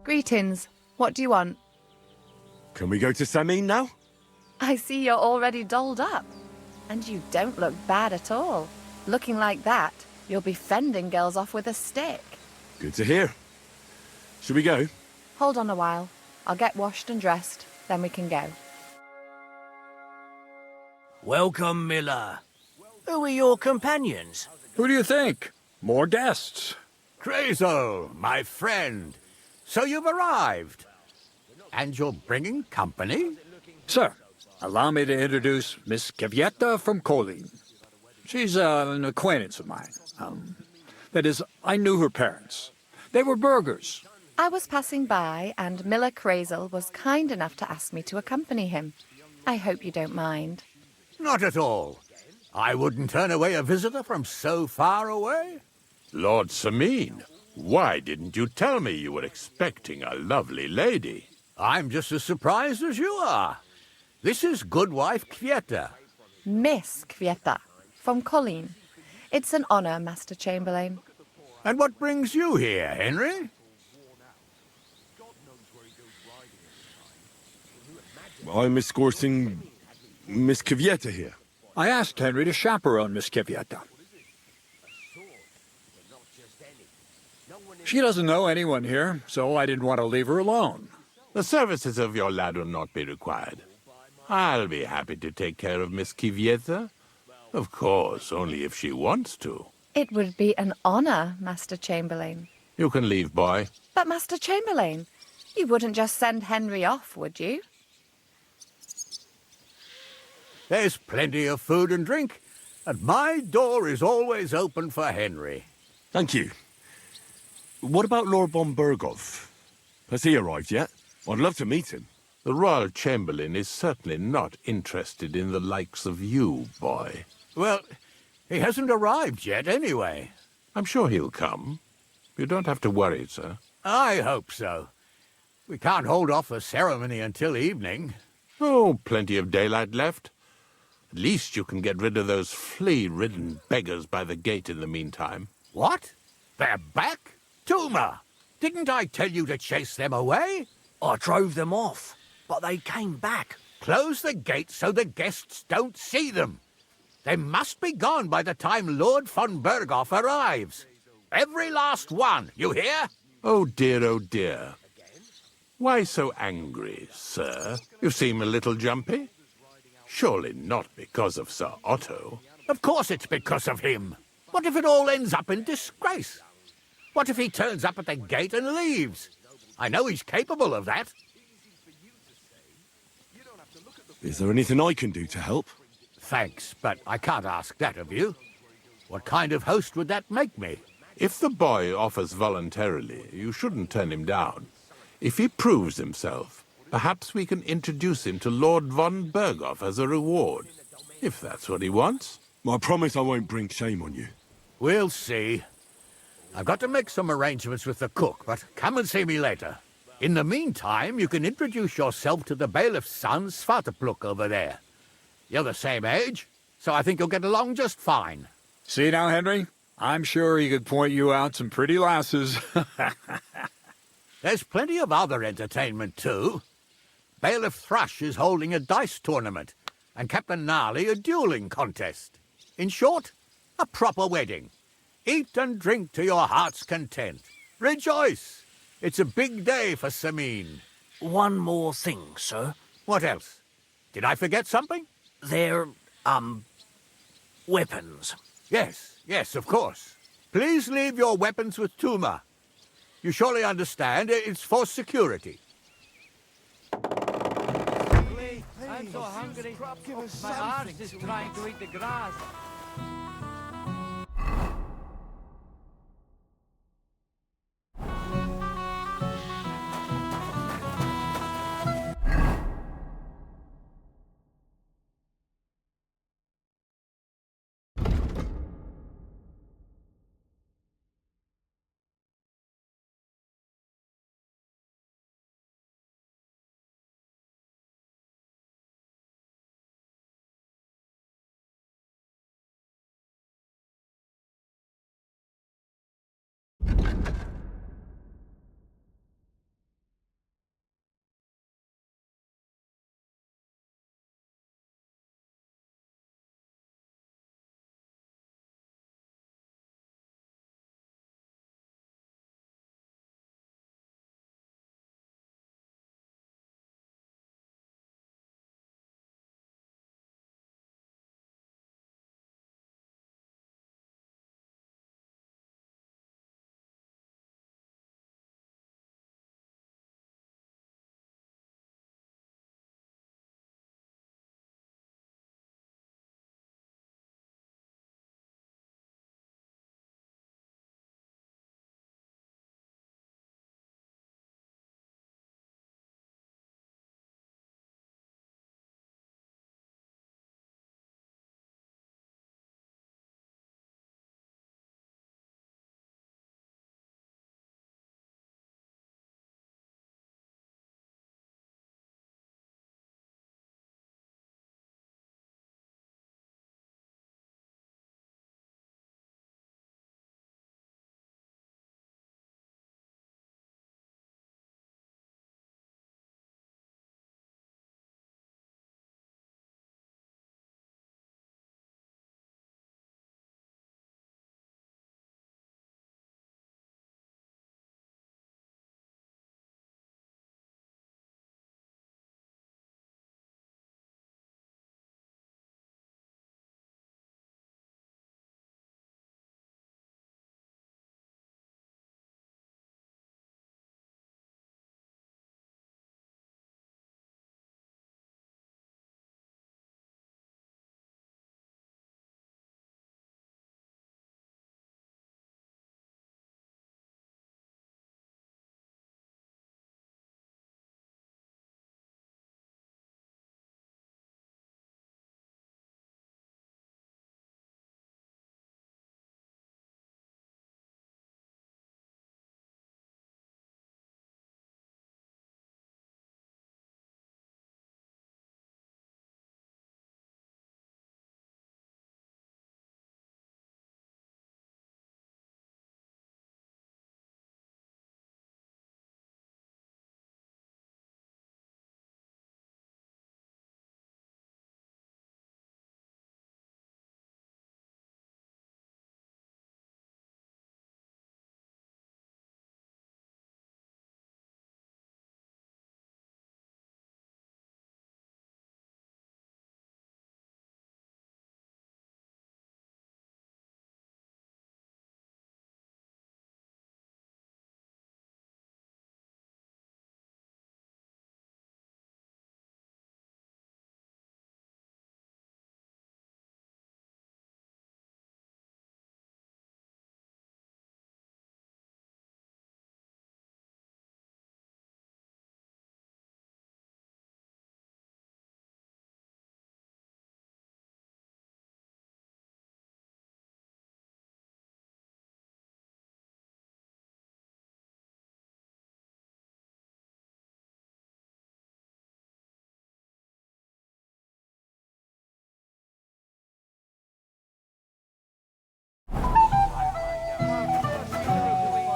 Greetings. What do you want? Can we go to Samin now? I see you're already dolled up. And you don't look bad at all. Looking like that, you'll be fending girls off with a stick. Good to hear. Should we go? Hold on a while. I'll get washed and dressed, then we can go. Welcome, Miller. Who are your companions? Who do you think? More guests. Crazo, my friend. So you've arrived. And you're bringing company? Sir, allow me to introduce Miss Kvieta from Kolin. She's an acquaintance of mine. That is, I knew her parents. They were burghers. I was passing by, and Miller Crazel was kind enough to ask me to accompany him. I hope you don't mind. Not at all. I wouldn't turn away a visitor from so far away. Lord Samin, why didn't you tell me you were expecting a lovely lady? I'm just as surprised as you are. This is Goodwife Kvieta. Miss Kvieta, from Colleen. It's an honor, Master Chamberlain. And what brings you here, Henry? I'm escorting Miss Kvieta here. I asked Henry to chaperone Miss Kvieta. She doesn't know anyone here, so I didn't want to leave her alone. The services of your lad will not be required. I'll be happy to take care of Miss Kvieta. Of course, only if she wants to. It would be an honor, Master Chamberlain. You can leave, boy. But, Master Chamberlain, you wouldn't just send Henry off, would you? There's plenty of food and drink, and my door is always open for Henry. Thank you. What about Lord von Berghoff? Has he arrived yet? I'd love to meet him. The Royal Chamberlain is certainly not interested in the likes of you, boy. Well, he hasn't arrived yet anyway. I'm sure he'll come. You don't have to worry, sir. I hope so. We can't hold off the ceremony until evening. Oh, plenty of daylight left. At least you can get rid of those flea-ridden beggars by the gate in the meantime. What? They're back? Tuma, didn't I tell you to chase them away? I drove them off, but they came back. Close the gate so the guests don't see them. They must be gone by the time Lord von Berghoff arrives. Every last one, you hear? Oh dear, oh dear. Why so angry, sir? You seem a little jumpy. Surely not because of Sir Otto. Of course it's because of him. What if it all ends up in disgrace? What if he turns up at the gate and leaves? I know he's capable of that. Is there anything I can do to help? Thanks, but I can't ask that of you. What kind of host would that make me? If the boy offers voluntarily, you shouldn't turn him down. If he proves himself, perhaps we can introduce him to Lord von Berghoff as a reward, if that's what he wants. I promise I won't bring shame on you. We'll see. I've got to make some arrangements with the cook, but come and see me later. In the meantime, you can introduce yourself to the bailiff's son, Svartepluk, over there. You're the same age, so I think you'll get along just fine. See now, Henry? I'm sure he could point you out some pretty lasses. There's plenty of other entertainment, too. Bailiff Thrush is holding a dice tournament, and Captain Gnarly a dueling contest. In short, a proper wedding. Eat and drink to your heart's content. Rejoice! It's a big day for Samin. One more thing, sir. What else? Did I forget something? They're, weapons. Yes, of course. Please leave your weapons with Tuma. You surely understand it's for security. I'm so hungry. My arse is trying to eat the grass.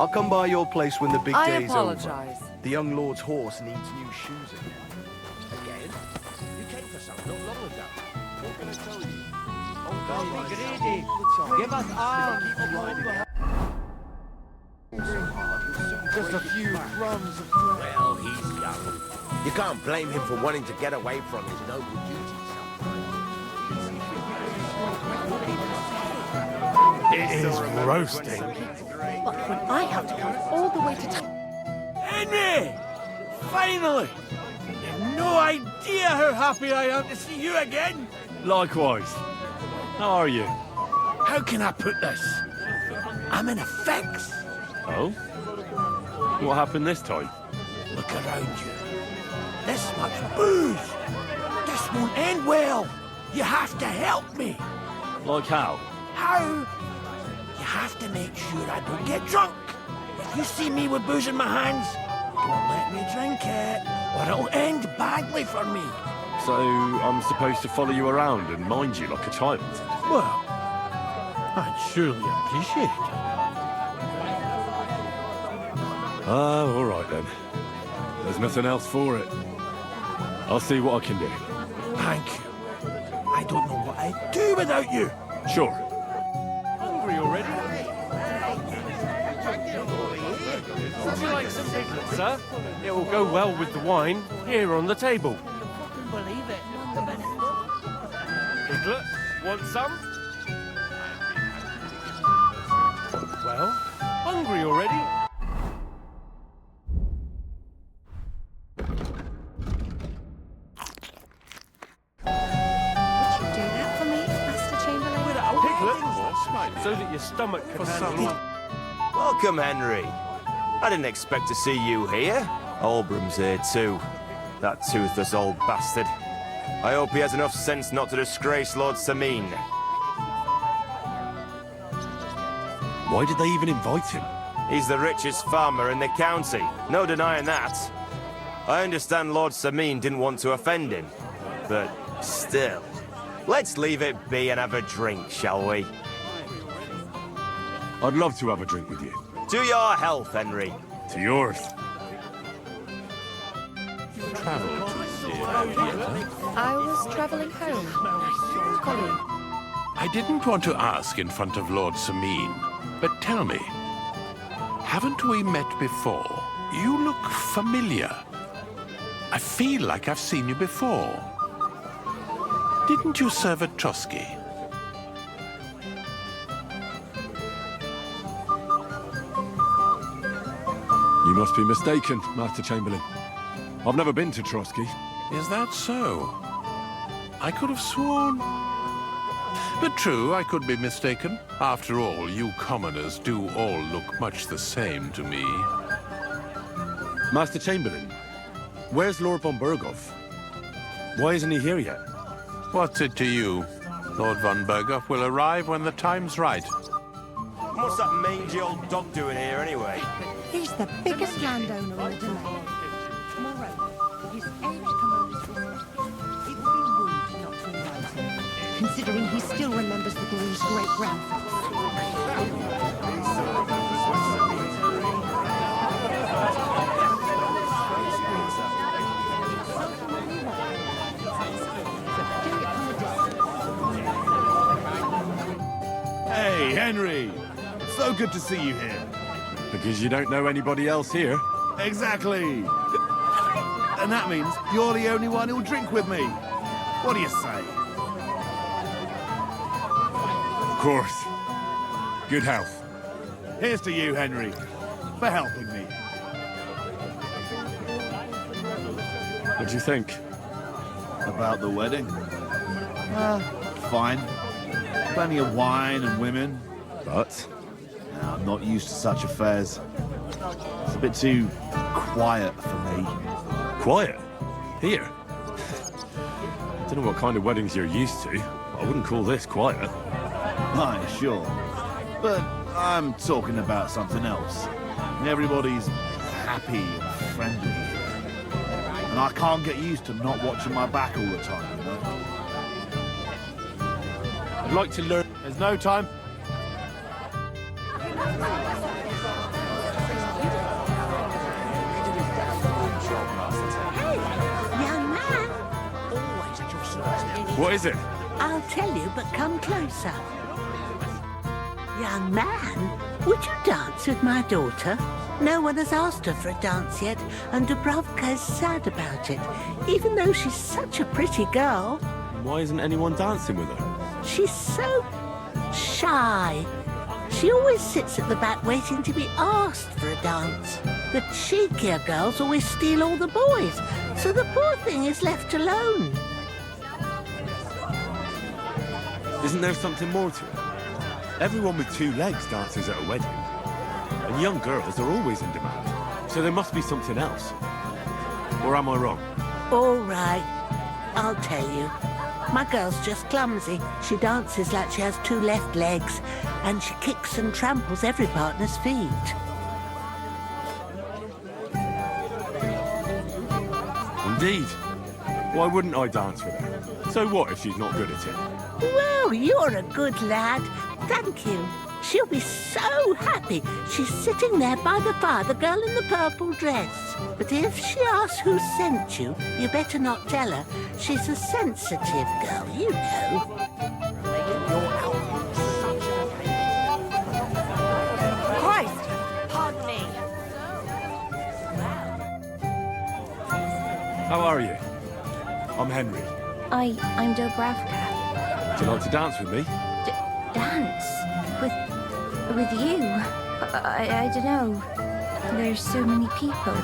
I'll come by your place when the big I day's over. apologize. The young lord's horse needs new shoes again. Again? You came for some not long ago. What can I tell you? Don't be greedy. Give us arms. Just a few crumbs of... Well, he's young. You can't blame him for wanting to get away from his noble duties sometimes. It is roasting. But when I have to come all the way to Henry! Finally! You've no idea how happy I am to see you again. Likewise. How are you? How can I put this? I'm in a fix. Oh? What happened this time? Look around you. This much booze. This won't end well. You have to help me. Like how? How? You have to make sure I don't get drunk. If you see me with booze in my hands, don't let me drink it, or it'll end badly for me. So I'm supposed to follow you around and mind you like a child? Well, I'd surely appreciate it. Oh, all right then. There's nothing else for it. I'll see what I can do. Thank you. I don't know what I'd do without you. Sure. Hungry already? Would you like some piglets, sir? It will go well with the wine here on the table. Believe it. Piglet, want some? Well, hungry already? So that your stomach can handle it. Welcome, Henry. I didn't expect to see you here. Olbram's here too. That toothless old bastard. I hope he has enough sense not to disgrace Lord Samin. Why did they even invite him? He's the richest farmer in the county. No denying that. I understand Lord Samin didn't want to offend him. But still, let's leave it be and have a drink, shall we? I'd love to have a drink with you. To your health, Henry. To yours. I was travelling home. Colleen. I didn't want to ask in front of Lord Samin, but tell me, haven't we met before? You look familiar. I feel like I've seen you before. Didn't you serve at Trotsky? You must be mistaken, Master Chamberlain. I've never been to Trotsky. Is that so? I could have sworn. But true, I could be mistaken. After all, you commoners do all look much the same to me. Master Chamberlain, where's Lord von Berghoff? Why isn't he here yet? What's it to you? Lord von Berghoff will arrive when the time's right. What's that mangy old dog doing here, anyway? He's the biggest landowner in the domain. Moreover, his age commands respect. It would be rude not to invite him, considering he still remembers the Green's great-grandfather. Hey, Henry! It's so good to see you here. Because you don't know anybody else here. Exactly! And that means you're the only one who'll drink with me. What do you say? Of course. Good health. Here's to you, Henry, for helping me. What do you think? About the wedding? Fine. Plenty of wine and women. But? I'm not used to such affairs. It's a bit too quiet for me. Quiet? Here? I don't know what kind of weddings you're used to. I wouldn't call this quiet. Aye, sure. But I'm talking about something else. Everybody's happy and friendly here. And I can't get used to not watching my back all the time, you know? I'd like to learn... There's no time. What is it? I'll tell you, but come closer. Young man, would you dance with my daughter? No one has asked her for a dance yet, and Dubravka is sad about it, even though she's such a pretty girl. Why isn't anyone dancing with her? She's so shy. She always sits at the back waiting to be asked for a dance. The cheekier girls always steal all the boys, so the poor thing is left alone. Isn't there something more to it? Everyone with two legs dances at a wedding. And young girls are always in demand. So there must be something else. Or am I wrong? All right, I'll tell you. My girl's just clumsy. She dances like she has two left legs, and she kicks and tramples every partner's feet. Indeed. Why wouldn't I dance with her? So what if she's not good at it? Well, you're a good lad. Thank you. She'll be so happy. She's sitting there by the fire, the girl in the purple dress. But if she asks who sent you, you better not tell her. She's a sensitive girl, you know. Christ! Pardon me. How are you? I'm Henry. I'm Dubravka. Would you like to dance with me? Dance? With you? I don't know. There's so many people.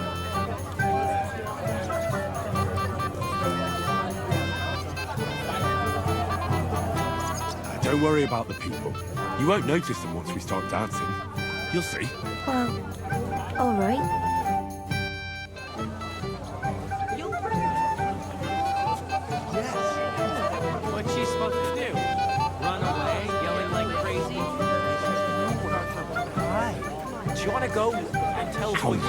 Don't worry about the people. You won't notice them once we start dancing. You'll see. Well, all right. What's she supposed to do? Run away, yelling like crazy? Right. Do you want to go and tell Voice to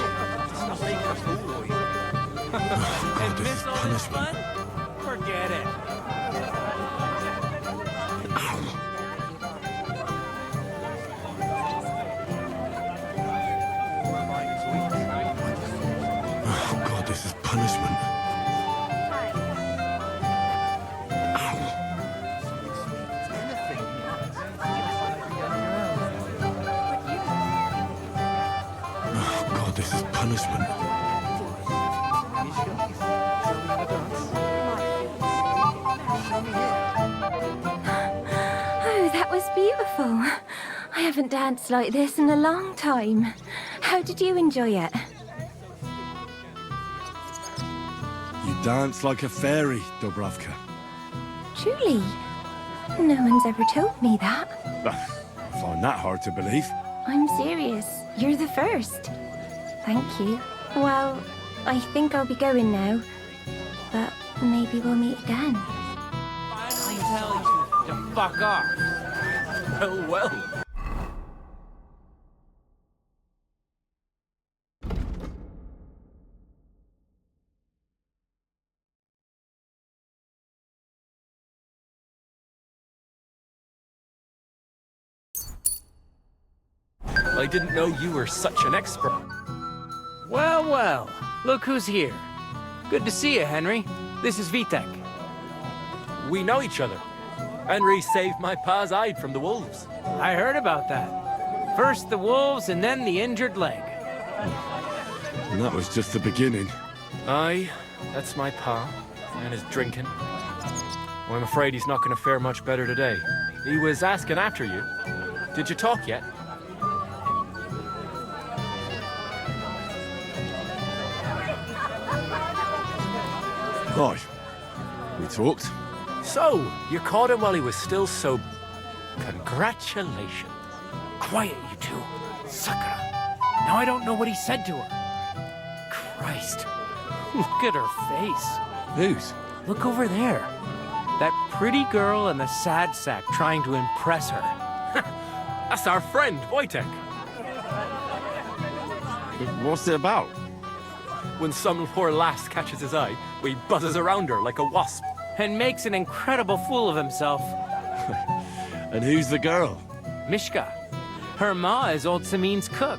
stop making a fool of you? And miss all this fun? Forget it. Oh God, this is punishment. This is punishment. Oh, that was beautiful. I haven't danced like this in a long time. How did you enjoy it? You dance like a fairy, Dubravka. Truly? No one's ever told me that. I find that hard to believe. I'm serious. You're the first. Thank you. Well, I think I'll be going now. But maybe we'll meet again. I tell you to fuck off. Well, well. I didn't know you were such an expert. Well, well. Look who's here. Good to see you, Henry. This is Vitek. We know each other. Henry saved my pa's hide from the wolves. I heard about that. First the wolves and then the injured leg. And that was just the beginning. Aye, that's my pa. And his drinking. Well, I'm afraid he's not going to fare much better today. He was asking after you. Did you talk yet? Right. We talked. So, you caught him while he was still so... Congratulations. Quiet, you two. Sakura. Now I don't know what he said to her. Christ. Look at her face. Whose? Look over there. That pretty girl and the sad sack trying to impress her. That's our friend, Wojtek. What's it about? When some poor lass catches his eye, he buzzes around her like a wasp. And makes an incredible fool of himself. And who's the girl? Mishka. Her ma is old Samin's cook.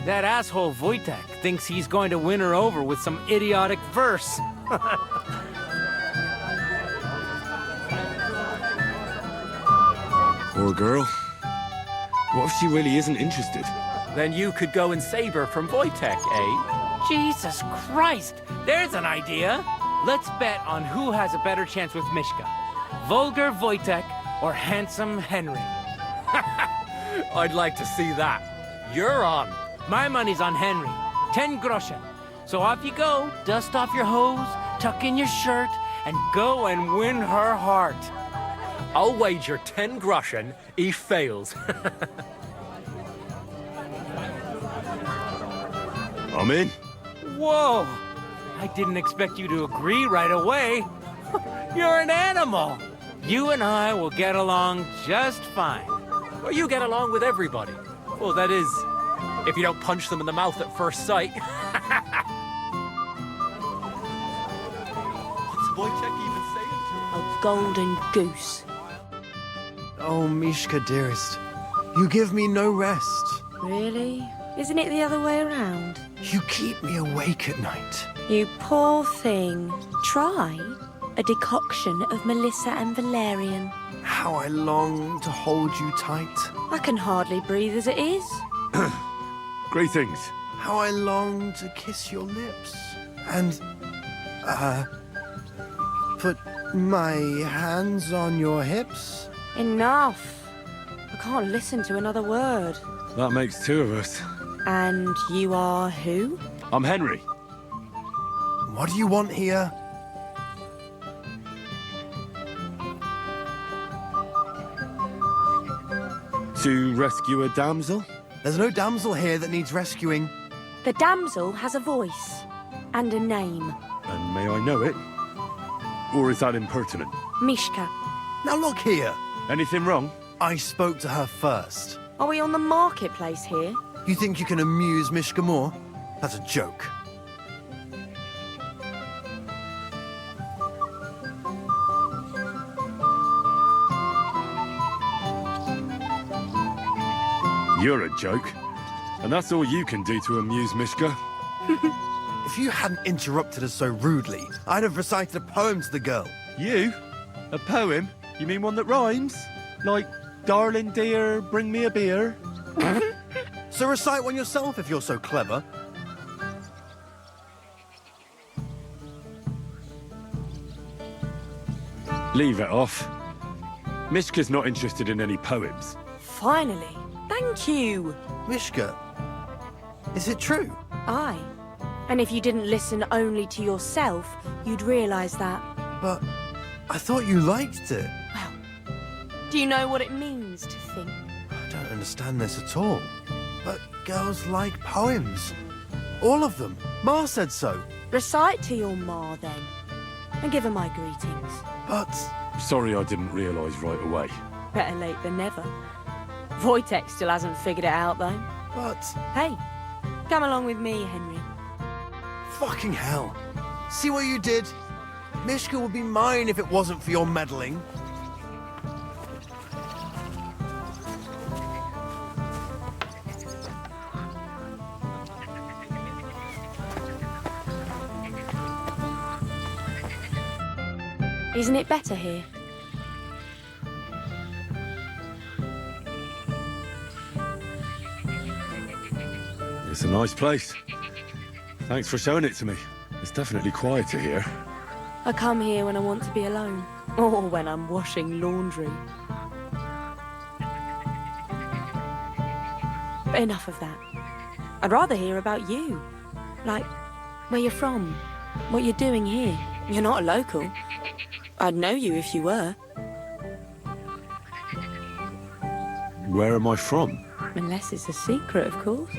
That asshole Wojtek thinks he's going to win her over with some idiotic verse. Poor girl. What if she really isn't interested? Then you could go and save her from Wojtek, eh? Jesus Christ! There's an idea! Let's bet on who has a better chance with Mishka. Vulgar Wojtek or handsome Henry. I'd like to see that. You're on. My money's on Henry. 10 groschen. So off you go, dust off your hose, tuck in your shirt, and go and win her heart. I'll wager 10 groschen he fails. I'm in. Whoa! I didn't expect you to agree right away. You're an animal. You and I will get along just fine. Well, you get along with everybody. Well, that is, if you don't punch them in the mouth at first sight. What's Wojtek even saying to her? A golden goose. Oh, Mishka, dearest. You give me no rest. Really? Isn't it the other way around? You keep me awake at night. You poor thing. Try a decoction of Melissa and valerian. How I long to hold you tight. I can hardly breathe as it is. Greetings. How I long to kiss your lips. And, put my hands on your hips. Enough. I can't listen to another word. That makes two of us. And you are who? I'm Henry. What do you want here? To rescue a damsel? There's no damsel here that needs rescuing. The damsel has a voice and a name. And may I know it? Or is that impertinent? Mishka. Now look here. Anything wrong? I spoke to her first. Are we on the marketplace here? You think you can amuse Mishka more? That's a joke. You're a joke. And that's all you can do to amuse Mishka. If you hadn't interrupted us so rudely, I'd have recited a poem to the girl. You? A poem? You mean one that rhymes? Like, darling dear, bring me a beer? So recite one yourself if you're so clever. Leave it off. Mishka's not interested in any poems. Finally. Thank you. Mishka, is it true? Aye. And if you didn't listen only to yourself, you'd realise that. But I thought you liked it. Well, do you know what it means to think? I don't understand this at all. But girls like poems. All of them. Ma said so. Recite to your ma, then. And give her my greetings. But... Sorry I didn't realise right away. Better late than never. Wojtek still hasn't figured it out, though. But... Hey, come along with me, Henry. Fucking hell. See what you did? Mishka would be mine if it wasn't for your meddling. Isn't it better here? It's a nice place. Thanks for showing it to me. It's definitely quieter here. I come here when I want to be alone. Or when I'm washing laundry. But enough of that. I'd rather hear about you. Like, where you're from. What you're doing here. You're not a local. I'd know you if you were. Where am I from? Unless it's a secret, of course.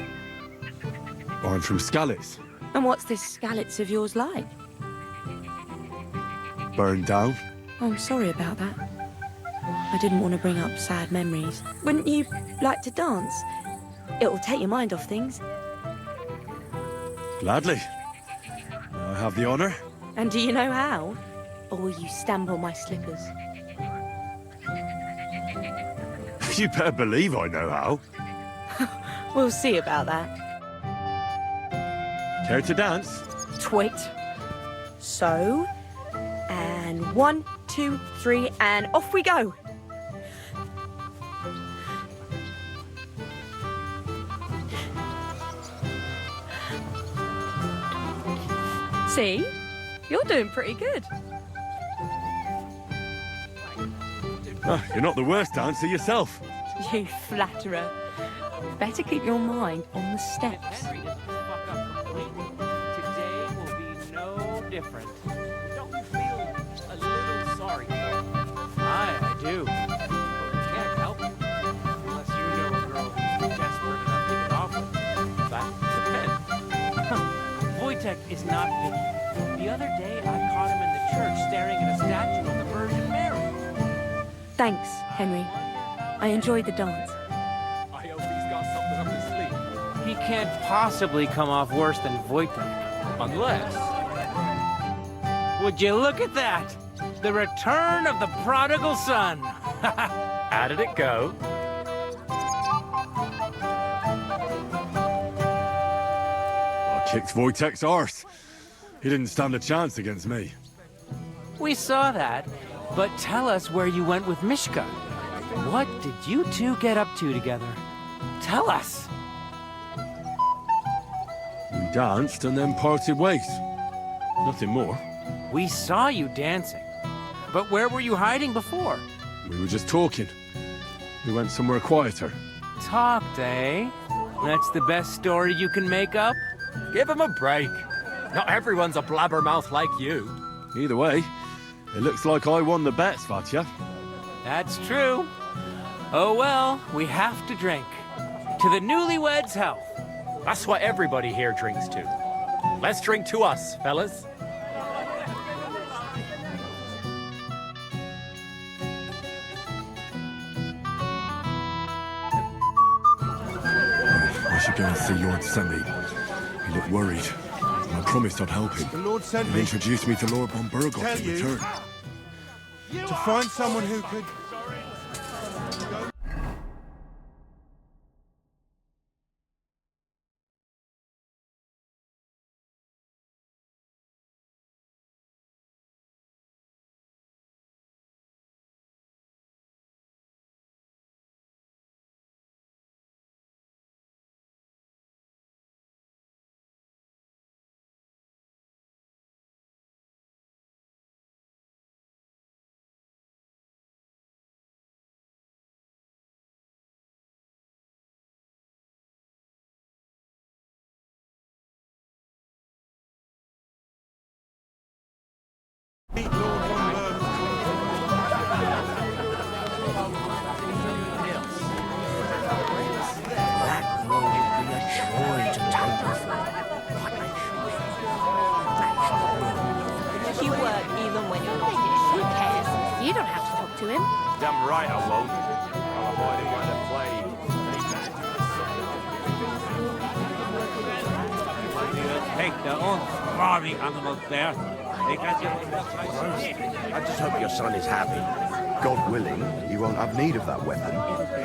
I'm from Skalitz. And what's this Skalitz of yours like? Burned down. Oh, I'm sorry about that. I didn't want to bring up sad memories. Wouldn't you like to dance? It'll take your mind off things. Gladly. I have the honour. And do you know how? Or will you stamp on my slippers? You better believe I know how. We'll see about that. Care to dance? Twit. So, and 1, 2, 3, and off we go. See? You're doing pretty good. Oh, you're not the worst dancer yourself. You flatterer. Better keep your mind on the steps. Henry doesn't fuck up completely. Today will be no different. Don't you feel a little sorry for him? I do. But we can't help it. Unless you know a girl who's desperate enough to get off with. That depends. Wojtek is not picky. The other day, I caught him in the church staring at a statue of the Virgin Mary. Thanks, Henry. I enjoyed the dance. I hope he's got something up his sleeve. He can't possibly come off worse than Wojtek. Unless... Would you look at that? The return of the prodigal son. How did it go? I kicked Wojtek's arse. He didn't stand a chance against me. We saw that, but tell us where you went with Mishka. What did you two get up to together? Tell us. We danced and then parted ways. Nothing more. We saw you dancing. But where were you hiding before? We were just talking. We went somewhere quieter. Talked, eh? That's the best story you can make up? Give him a break. Not everyone's a blabbermouth like you. Either way, it looks like I won the bet, Svatya. That's true. Oh well, we have to drink. To the newlyweds' health. That's what everybody here drinks to. Let's drink to us, fellas. I should go and see Lord Semi. He looked worried. I promised I'd help him. The Lord sent He me introduced me to Lord von Berghoff Tell in you. return. to find someone who could... You work even when you're not here. Who cares? You don't have to talk to him. Damn right I won't. I'll avoid him when I play. Take their own swarming animals there. Because you... I just hope your son is happy. God willing, he won't have need of that weapon.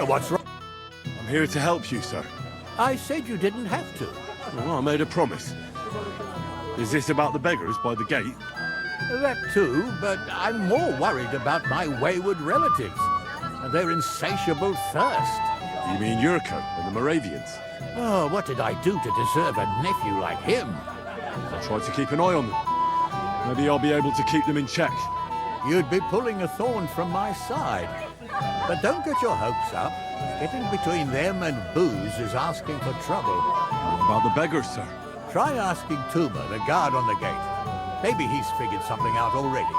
What's wrong? I'm here to help you, sir. I said you didn't have to. Well, I made a promise. Is this about the beggars by the gate? That too, but I'm more worried about my wayward relatives and their insatiable thirst. You mean Yurko and the Moravians? Oh, what did I do to deserve a nephew like him? I'll try to keep an eye on them. Maybe I'll be able to keep them in check. You'd be pulling a thorn from my side. But don't get your hopes up. Getting between them and booze is asking for trouble. What about the beggars, sir? Try asking Tuma, the guard on the gate. Maybe he's figured something out already.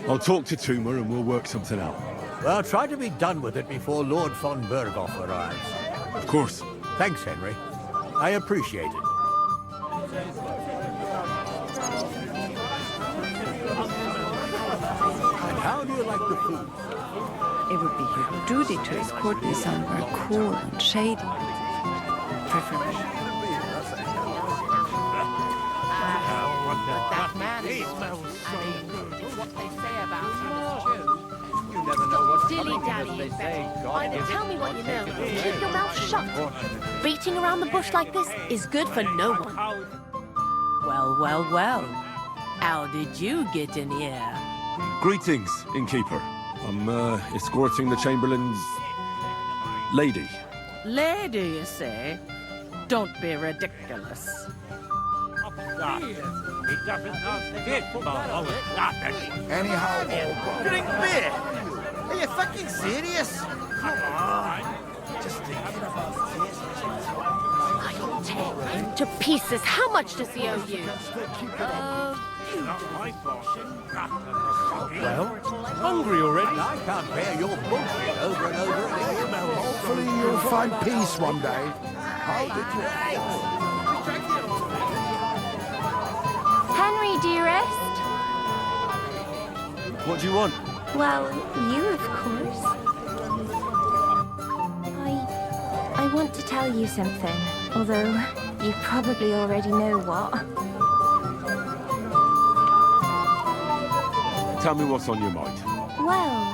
I'll talk to Tuma and we'll work something out. Well, try to be done with it before Lord von Berghoff arrives. Of course. Thanks, Henry. I appreciate it. And how do you like the food? It would be your duty to escort me somewhere cool and shady. Preferably. But that man is... If what they say about him is true... You never know what's Dilly-dally, Either tell me what you know, or keep your mouth shut. Beating around the bush like this is good for no one. Well, well, well. How did you get in here? Greetings, innkeeper. I'm escorting the Chamberlain's lady. Lady, you say? Don't be ridiculous. Anyhow, Drink beer? Are you fucking serious? Come on. Just thinking about this. I'll tear him to pieces. How much does he owe you? Well, hungry already? I can't bear your bullshit over and over again. hopefully you'll find peace one day. How did you... Henry, dearest. What do you want? Well, you, of course. I want to tell you something, although you probably already know what. Tell me what's on your mind. Well,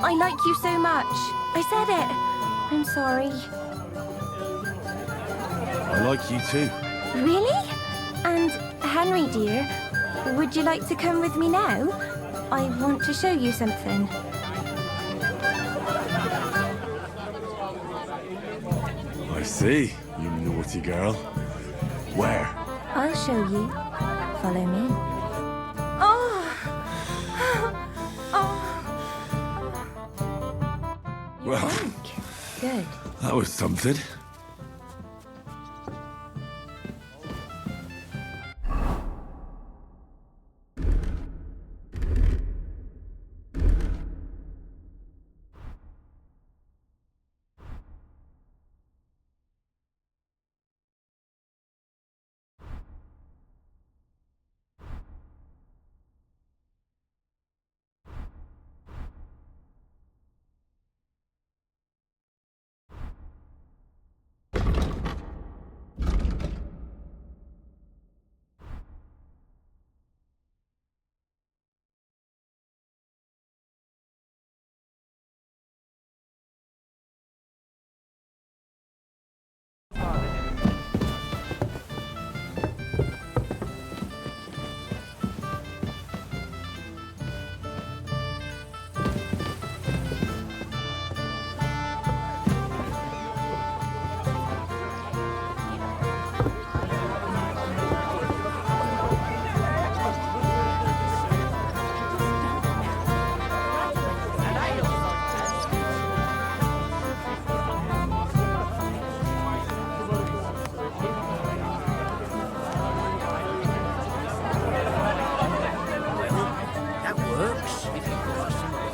I like you so much. I said it. I'm sorry. I like you too. Really? And Henry, dear, would you like to come with me now? I want to show you something. I see, you naughty girl. Where? I'll show you. Follow me. Oh! Well, Good. that was something.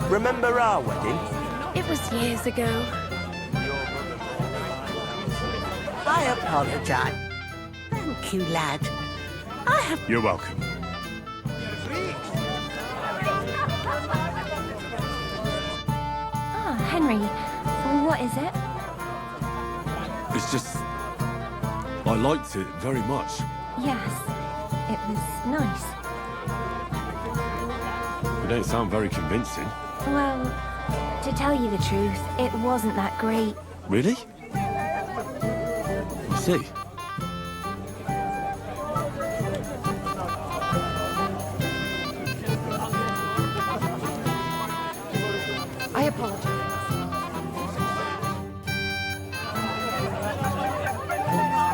Remember our wedding? It was years ago. I apologize. Thank you, lad. I have... You're welcome. Ah, Henry, what is it? It's just... I liked it very much. Yes, it was nice. You don't sound very convincing. Well, to tell you the truth, it wasn't that great. Really? I see. I apologize.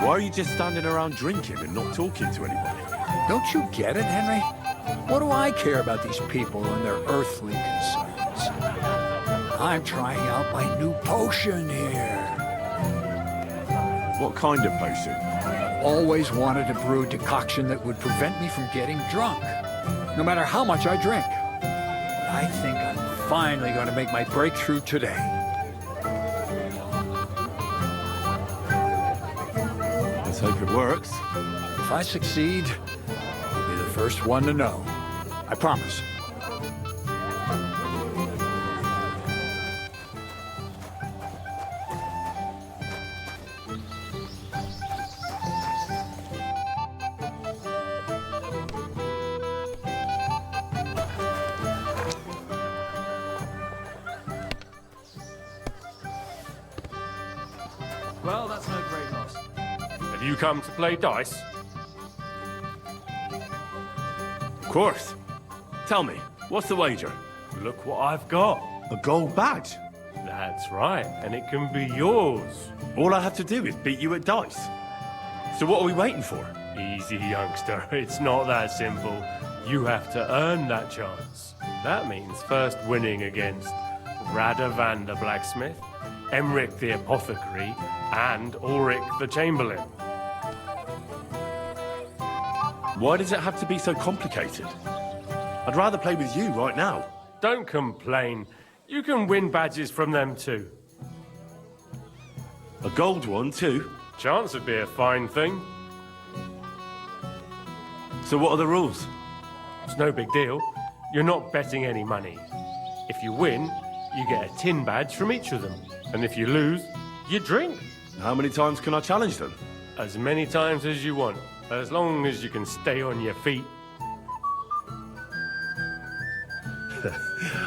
Why are you just standing around drinking and not talking to anybody? Don't you get it, Henry? What do I care about these people and their earthly concerns? I'm trying out my new potion here. What kind of potion? Always wanted to brew a decoction that would prevent me from getting drunk, no matter how much I drink. I think I'm finally going to make my breakthrough today. Let's hope it works. If I succeed, I'll be the first one to know. I promise. Well, that's no great loss. Have you come to play dice? Of course. Tell me, what's the wager? Look what I've got. A gold badge? That's right, and it can be yours. All I have to do is beat you at dice. So what are we waiting for? Easy, youngster. It's not that simple. You have to earn that chance. That means first winning against Radovan the blacksmith, Emric the apothecary, and Ulrich the chamberlain. Why does it have to be so complicated? I'd rather play with you right now. Don't complain. You can win badges from them too. A gold one too? Chance would be a fine thing. So what are the rules? It's no big deal. You're not betting any money. If you win, you get a tin badge from each of them. And if you lose, you drink. How many times can I challenge them? As many times as you want, as long as you can stay on your feet.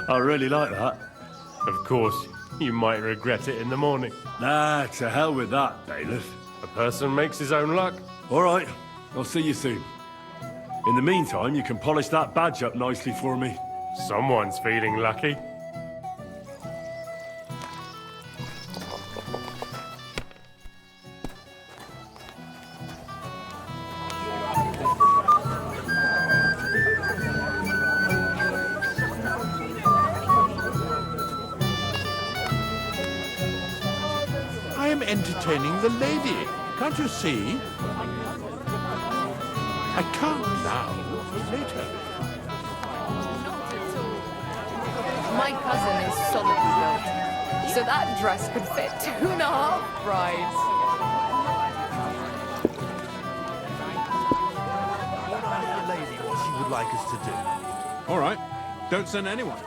I really like that. Of course, you might regret it in the morning. Nah, to hell with that, bailiff. A person makes his own luck. All right, I'll see you soon. In the meantime, you can polish that badge up nicely for me. Someone's feeling lucky. I am entertaining the lady. Can't you see? I can't now. Later. My cousin is solidly built, so that dress could fit 2.5 brides. The lady what she would like us to do. All right. Don't send anyone.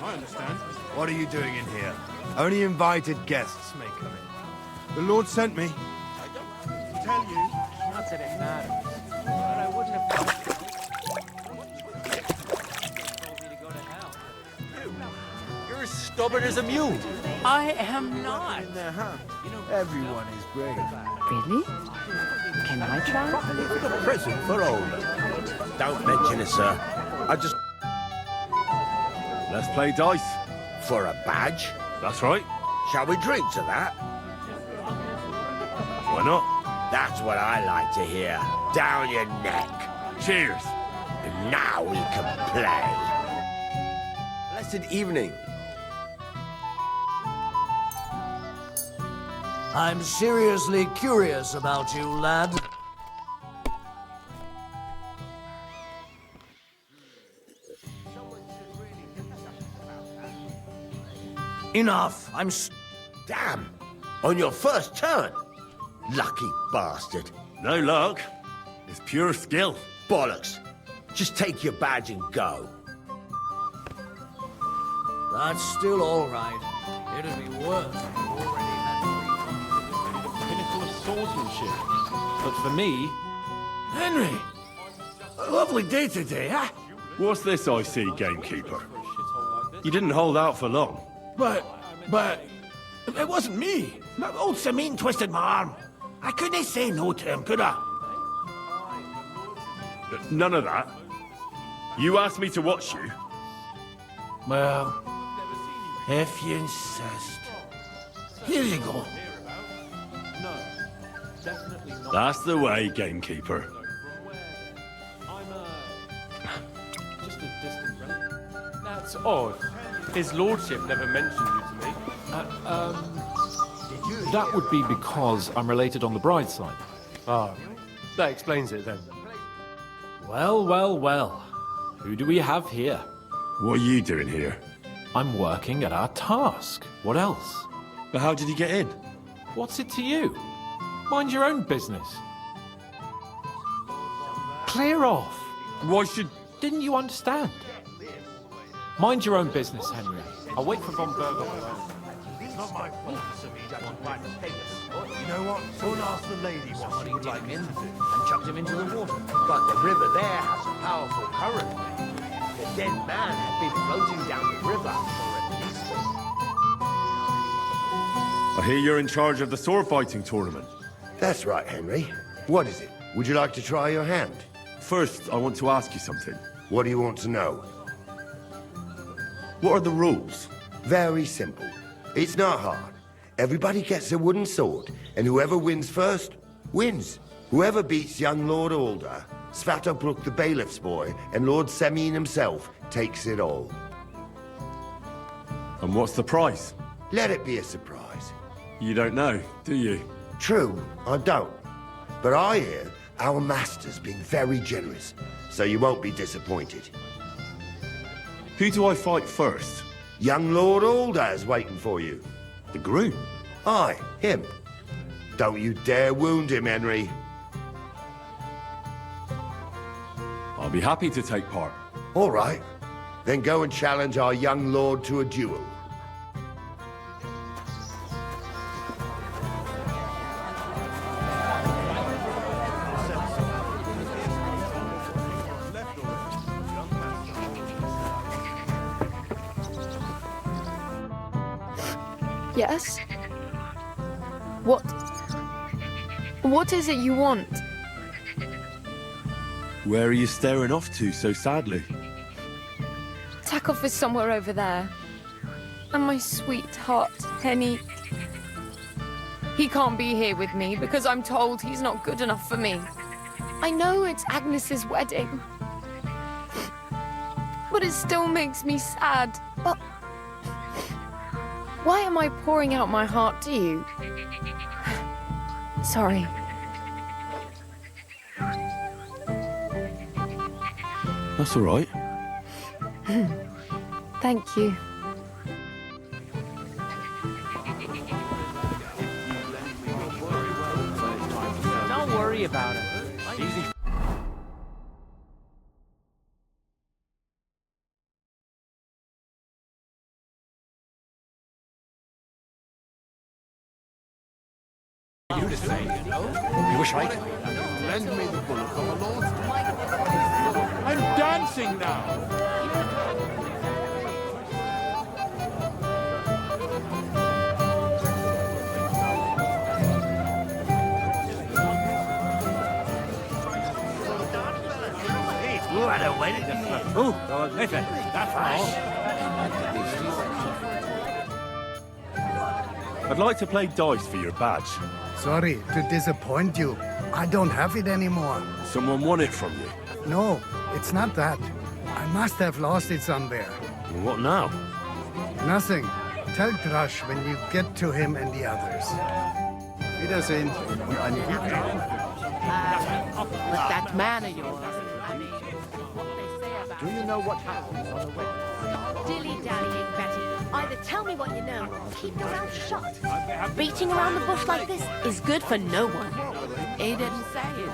I understand. What are you doing in here? Only invited guests may come in. The Lord sent me. Tell you. Not that it matters, but I wouldn't have told me to go to hell. You're as stubborn as a mule. I am not. Everyone is brave. Really? Can I try? A present for Older. Don't mention it, sir. I just... Let's play dice. For a badge? That's right. Shall we drink to that? Why not? That's what I like to hear. Down your neck. Cheers. And now we can play. Blessed evening. I'm seriously curious about you, lad. Enough. Damn. On your first turn. Lucky bastard. No luck. It's pure skill. Bollocks. Just take your badge and go. That's still all right. It'd be worse. Pinnacle of swordsmanship. But for me... Henry! A lovely day today, huh? What's this I see, gamekeeper? You didn't hold out for long. But... It wasn't me. Old Samin twisted my arm. I couldn't say no to him, could I? None of that. You asked me to watch you. Well, if you insist. Here you go. No, definitely not. That's the way, gamekeeper. I'm just a distant relative. That's odd. His lordship never mentioned you to me. That would be because I'm related on the bride's side. Ah, that explains it then. Well, well, well. Who do we have here? What are you doing here? I'm working at our task. What else? But how did you get in? What's it to you? Mind your own business. Clear off. Why should... Didn't you understand? Mind your own business, Henry. I'll wait for Von Berger alone. It's not my fault You know what? Go and ask the lady what she would like in and chucked him into the water. But the river there has a powerful current. The dead man had been floating down the river for at least I hear you're in charge of the sword fighting tournament. That's right, Henry. What is it? Would you like to try your hand? First, I want to ask you something. What do you want to know? What are the rules? Very simple. It's not hard. Everybody gets a wooden sword, and whoever wins first, wins. Whoever beats young Lord Alder, Svatobruk the bailiff's boy, and Lord Semin himself takes it all. And what's the price? Let it be a surprise. You don't know, do you? True, I don't. But I hear our master's being very generous, so you won't be disappointed. Who do I fight first? Young Lord Alder is waiting for you. The groom? Aye, him. Don't you dare wound him, Henry. I'll be happy to take part. All right. Then go and challenge our young lord to a duel. Yes? What is it you want? Where are you staring off to so sadly? Takov is somewhere over there. And my sweetheart, Henny. He can't be here with me because I'm told he's not good enough for me. I know it's Agnes's wedding. But it still makes me sad. But why am I pouring out my heart to you? Sorry. That's all right. Thank you. Don't worry about it. Easy. You to say, you wish I could. Lend me the bullet of a lord. I'm dancing now. What a wedding. Oh, listen, that's all. I'd like to play dice for your badge. Sorry to disappoint you. I don't have it anymore. Someone won it from you. No, it's not that. I must have lost it somewhere. Well, what now? Nothing. Tell Drush when you get to him and the others. Wiedersehen und eine gute. But that man of yours, I mean, what they say about... Do you know what happens on a wedding? Dilly-dallying, Betty. Either tell me what you know, or keep your mouth shut. Beating around the bush like this is good for no one. He didn't say it.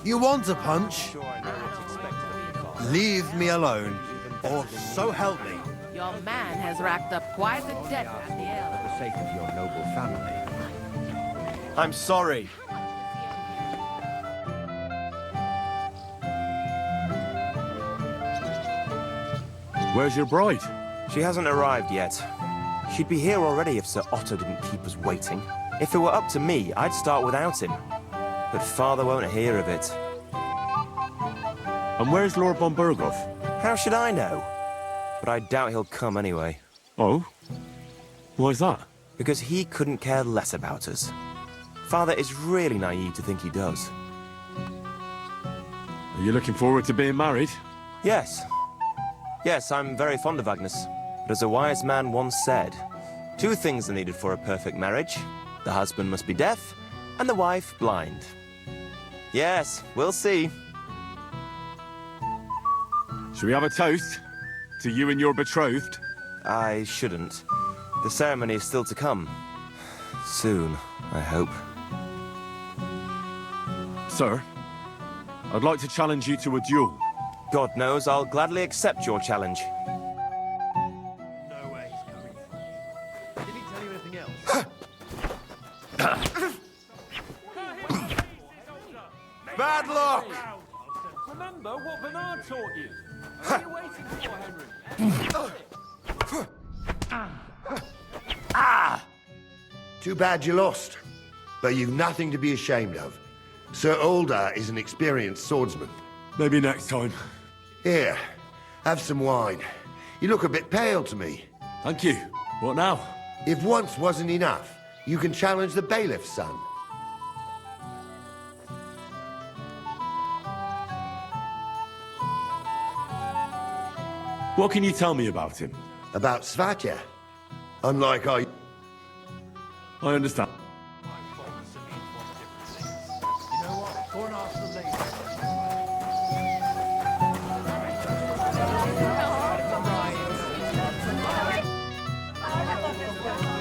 You want a punch? Leave me alone, or so help me. Your man has racked up quite the debt at the elder. For the sake of your noble family. I'm sorry. Where's your bride? She hasn't arrived yet. She'd be here already if Sir Otto didn't keep us waiting. If it were up to me, I'd start without him. But Father won't hear of it. And where's Lord von Berghoff? How should I know? But I doubt he'll come anyway. Oh? Why's that? Because he couldn't care less about us. Father is really naive to think he does. Are you looking forward to being married? Yes. Yes, I'm very fond of Agnes. But as a wise man once said, 2 things are needed for a perfect marriage. The husband must be deaf, and the wife blind. Yes, we'll see. Should we have a toast? To you and your betrothed? I shouldn't. The ceremony is still to come. Soon, I hope. Sir, I'd like to challenge you to a duel. God knows I'll gladly accept your challenge. No way he's coming. Did he tell you anything else? Bad luck! Remember what Bernard taught you. What are you waiting for, Henry? Too bad you lost. But you've nothing to be ashamed of. Sir Alder is an experienced swordsman. Maybe next time. Here, have some wine. You look a bit pale to me. Thank you. What now? If once wasn't enough, you can challenge the bailiff's son. What can you tell me about him? About Svatja. Unlike I understand.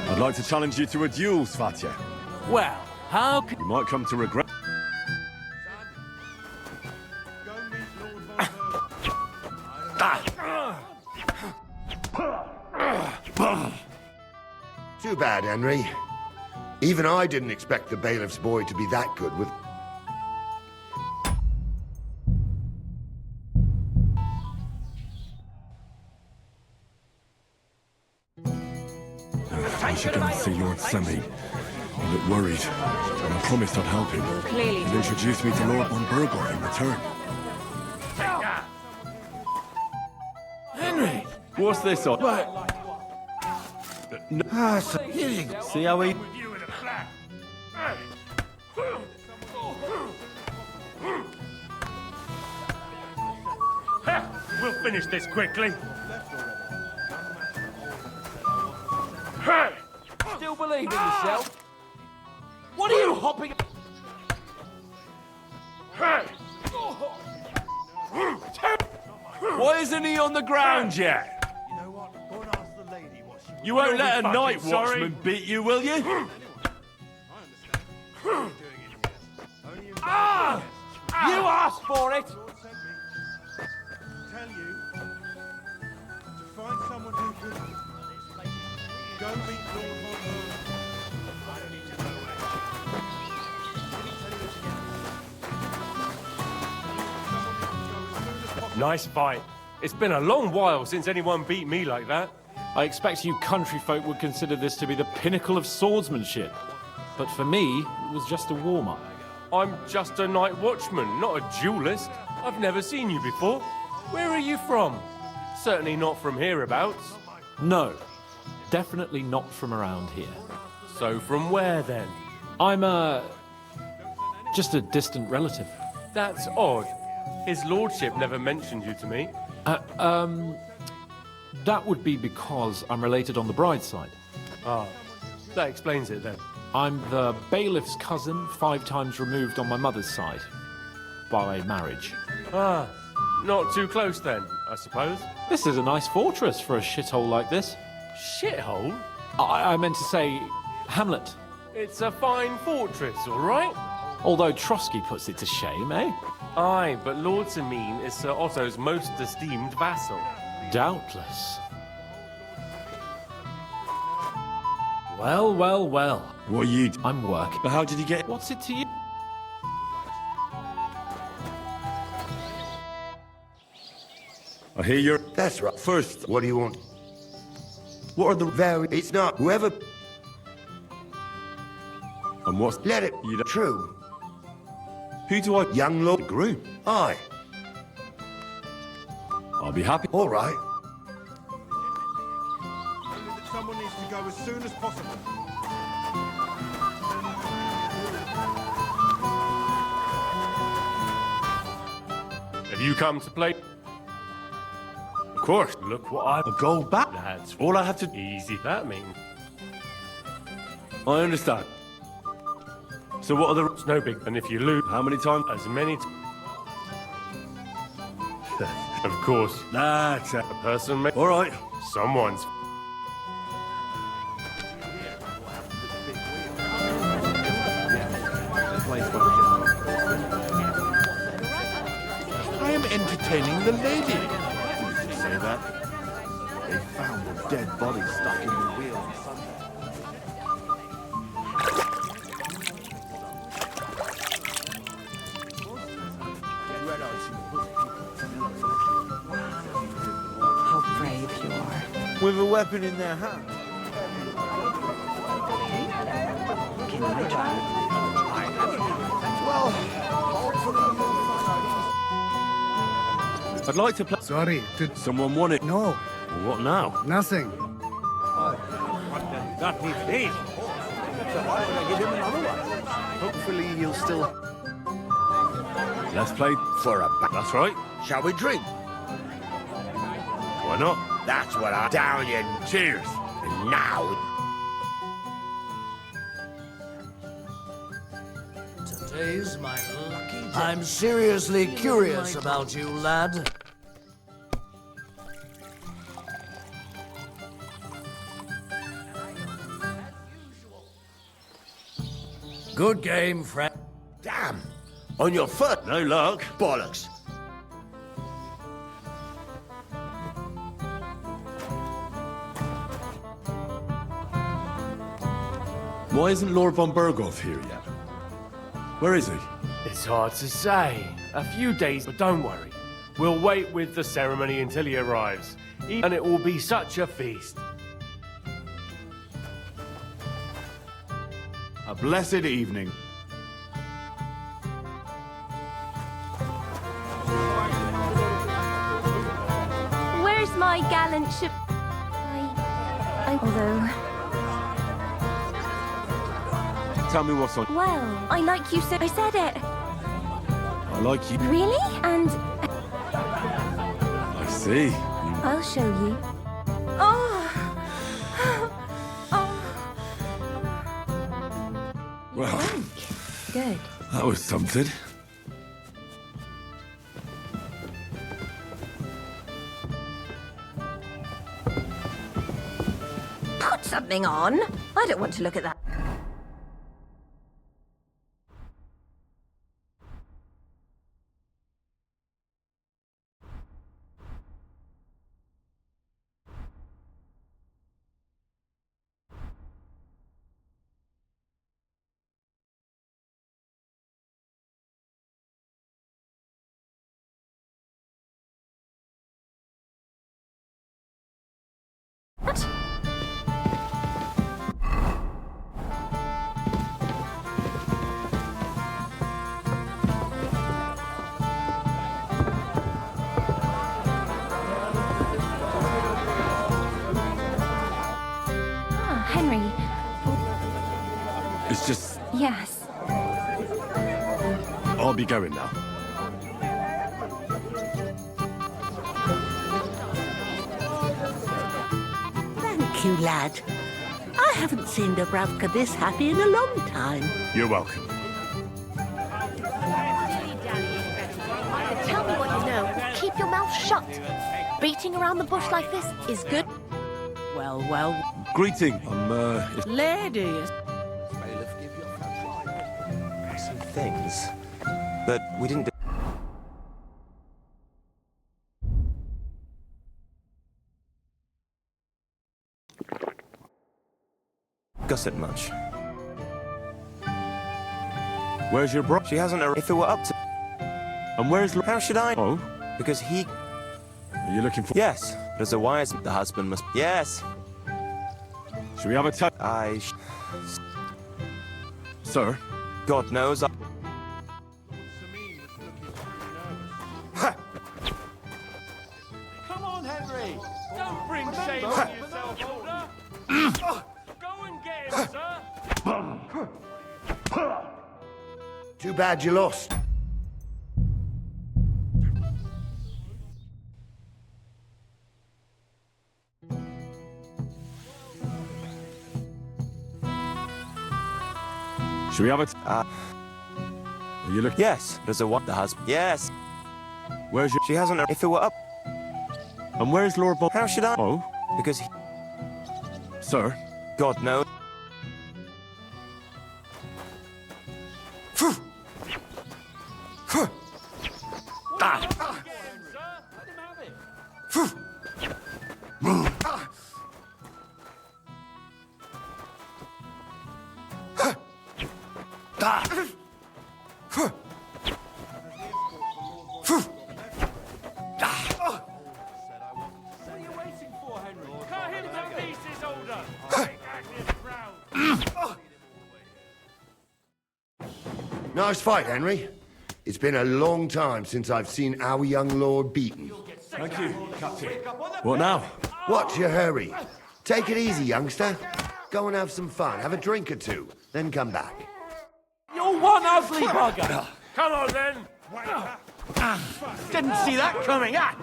I'd like to challenge you to a duel, Svatja. Well, how could... You might come to regret... Too bad, Henry. Even I didn't expect the bailiff's boy to be that good with... I should go and see Lord Semi. I'm a bit worried, and I promised I'd help him. Clearly. And introduce me to Lord von Berghoff in return. Henry! What's this on? No. So here you go. See how he... We'll finish this quickly. Still believe in yourself? What are you hopping? Why isn't he on the ground yet? You won't let a night watchman beat you, will you? Ah! You asked for it! Tell you to find someone who can go meet Lord Von Nice fight. It's been a long while since anyone beat me like that. I expect you country folk would consider this to be the pinnacle of swordsmanship. But for me, it was just a warm-up. I'm just a night watchman, not a duelist. I've never seen you before. Where are you from? Certainly not from hereabouts. No, definitely not from around here. So from where then? I'm just a distant relative. That's odd. His lordship never mentioned you to me. That would be because I'm related on the bride's side. Ah, that explains it then. I'm the bailiff's cousin, 5 times removed on my mother's side. By marriage. Ah, not too close then, I suppose. This is a nice fortress for a shithole like this. Shithole? I meant to say Hamlet. It's a fine fortress, all right? Although Trotsky puts it to shame, eh? Aye, but Lord Sameen is Sir Otto's most esteemed vassal. Doubtless. Well, well, well. What are you... I'm working. But how did you get... What's it to you? I hear you're... That's right. First, What do you want? what are the... Very... It's not. Whoever... And what's... Let it... You don't- True. Who do I... Young Lord... Groom. Aye. I'll be happy. All right. that someone needs to go as soon as possible. Have you come to play? Of course. Look what I've... A gold bat. That's All I have to... easy that means. I understand. So what are the... It's no big. And if you lose... How many times? As many... Of course. That's A person may... all right. Someone's... I am entertaining the lady. Did you say that? They found a dead body stuck in the wheel on Sunday. How brave you are. With a weapon in their hand. Can I try? I'd like to play... Sorry, did Someone want it. no, Well, what now? nothing. Not even easy. So why would I give him another one? Hopefully he'll still... Let's play For a That's right. Shall we drink? Why not? That's what I... Down you... Cheers. And now... Today's my lucky day. I'm seriously curious about you, lad. Good game, friend. Damn! On your foot! No luck. Bollocks! Why isn't Lord von Berghoff here yet? Where is he? It's hard to say. A few days, but don't worry. We'll wait with the ceremony until he arrives. And it will be such a feast. A blessed evening. Where's my gallant ship? Although... Tell me what's on. Well, I like you so... I said it. I like you. Really? And... I see. I'll show you. Oh! Well, Good. that was something. Put something on. I don't want to look at that. What? Ah, Henry. It's just, Yes. I'll be going now. Thank you, lad. I haven't seen Dubravka this happy in a long time. You're welcome. Either tell me what you know, or keep your mouth shut. Beating around the bush like this is good. Well, well. Greeting. Ladies. Some things. But we didn't... discuss it much. Where's your bro? She hasn't... If it were up to... And where's... How should I... Oh? Because he... Are you looking for... Yes. But as a wise... The husband must... Yes. Should we have a touch? Sir? God knows I... Come on, Henry! Don't bring shame on yourself, older! Go and get him, sir! Too bad you lost. Should we have it? Are you looking? Yes. Does it what the husband? Yes. Where's your... She hasn't... If it were up... And where's Lord Bon... How should I... Oh? Because he... Sir? God knows. Nice fight, Henry. It's been a long time since I've seen our young lord beaten. Thank you, Captain. What now? What's your hurry? Take it easy, youngster. Go and have some fun. Have a drink or two. Then come back. You're one ugly bugger. Come on, then. Didn't see that coming, ah!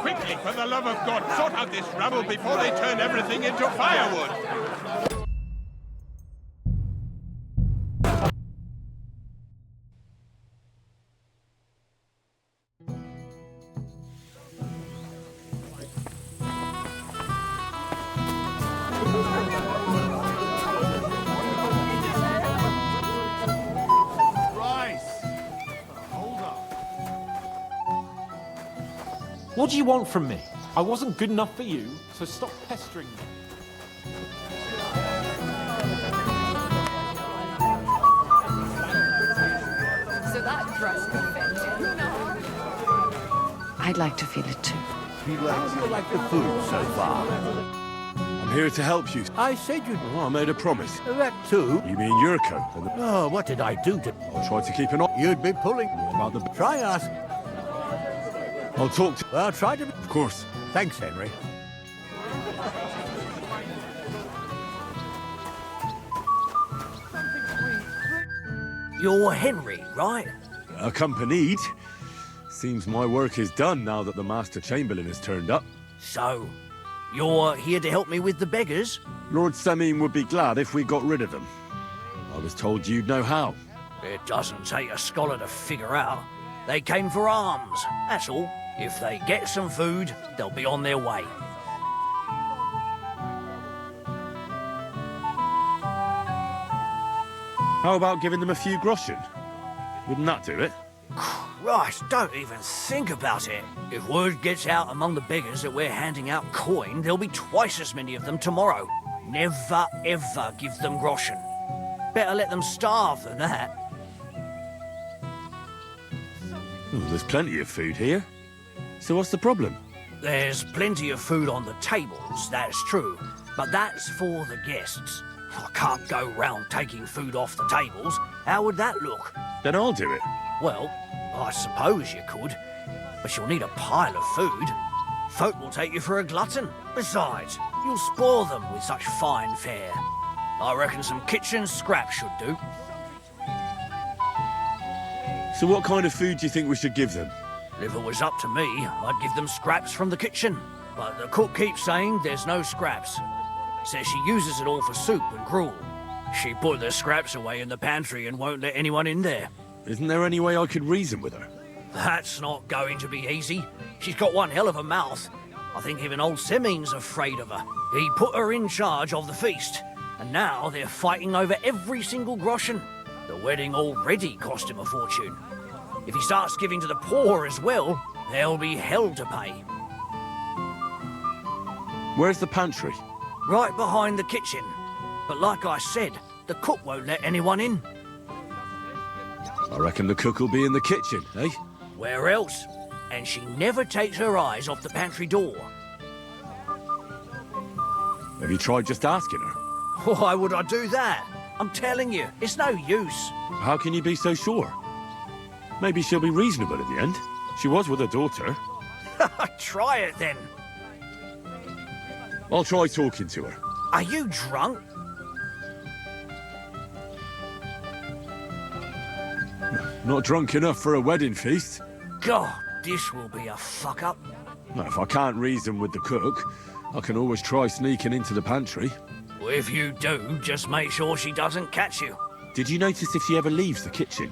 Quickly, for the love of God, sort out this rubble before they turn everything into firewood. What do you want from me? I wasn't good enough for you, so stop pestering me. So that dress could fit you. I'd like to feel it too. How do you like the food so far? I'm here to help you. I said you'd... Oh, I made a promise. That too? You mean Yurko? And Oh, what did I do to... I'll try to keep an eye... You'd be pulling... about the... Try ask. I'll talk to... Well, try to... Of course. Thanks, Henry. You're Henry, right? Accompanied. Seems my work is done now that the Master Chamberlain has turned up. So, you're here to help me with the beggars? Lord Semin would be glad if we got rid of them. I was told you'd know how. It doesn't take a scholar to figure out. They came for alms, that's all. If they get some food, they'll be on their way. How about giving them a few groschen? Wouldn't that do it? Christ, don't even think about it. If word gets out among the beggars that we're handing out coin, there'll be twice as many of them tomorrow. Never, ever give them groschen. Better let them starve than that. Oh, there's plenty of food here. So what's the problem? There's plenty of food on the tables, that's true. But that's for the guests. I can't go round taking food off the tables. How would that look? Then I'll do it. Well, I suppose you could. But you'll need a pile of food. Folk will take you for a glutton. Besides, you'll spoil them with such fine fare. I reckon some kitchen scraps should do. So what kind of food do you think we should give them? If it was up to me, I'd give them scraps from the kitchen. But the cook keeps saying there's no scraps. Says she uses it all for soup and gruel. She put the scraps away in the pantry and won't let anyone in there. Isn't there any way I could reason with her? That's not going to be easy. She's got one hell of a mouth. I think even old Semin's afraid of her. He put her in charge of the feast, and now they're fighting over every single groschen. The wedding already cost him a fortune. If he starts giving to the poor as well, there'll be hell to pay. Where's the pantry? Right behind the kitchen. But like I said, the cook won't let anyone in. I reckon the cook will be in the kitchen, eh? Where else? And she never takes her eyes off the pantry door. Have you tried just asking her? Why would I do that? I'm telling you, it's no use. How can you be so sure? Maybe she'll be reasonable at the end. She was with her daughter. Try it then. I'll try talking to her. Are you drunk? Not drunk enough for a wedding feast. God, this will be a fuck-up. Well, if I can't reason with the cook, I can always try sneaking into the pantry. Well, if you do, just make sure she doesn't catch you. Did you notice if she ever leaves the kitchen?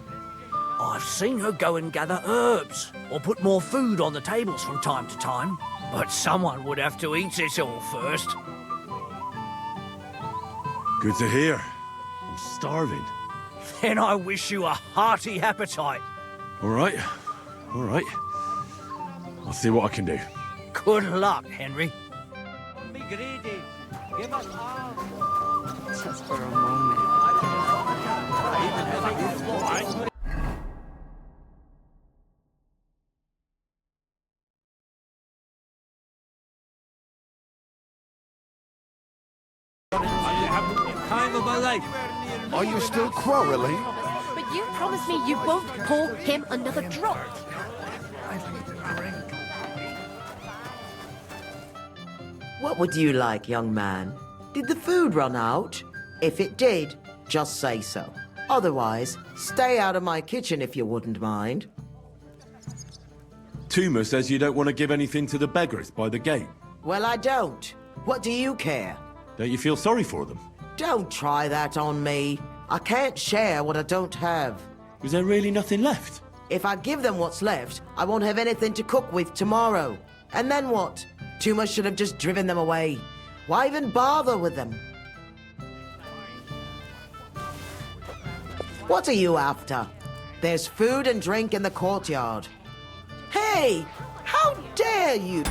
I've seen her go and gather herbs, or put more food on the tables from time to time. But someone would have to eat it all first. Good to hear. I'm starving. Then I wish you a hearty appetite. All right. All right. I'll see what I can do. Good luck, Henry. Be greedy. Give us all. Just for a moment. of my life. Are you still quarreling? But you promised me you won't pour him another drop. What would you like, young man? Did the food run out? If it did, just say so. Otherwise, stay out of my kitchen if you wouldn't mind. Tuma says you don't want to give anything to the beggars by the gate. Well, I don't. What do you care? Don't you feel sorry for them? Don't try that on me. I can't share what I don't have. Was there really nothing left? If I give them what's left, I won't have anything to cook with tomorrow. And then what? Tuma should have just driven them away. Why even bother with them? What are you after? There's food and drink in the courtyard. Hey! How dare you!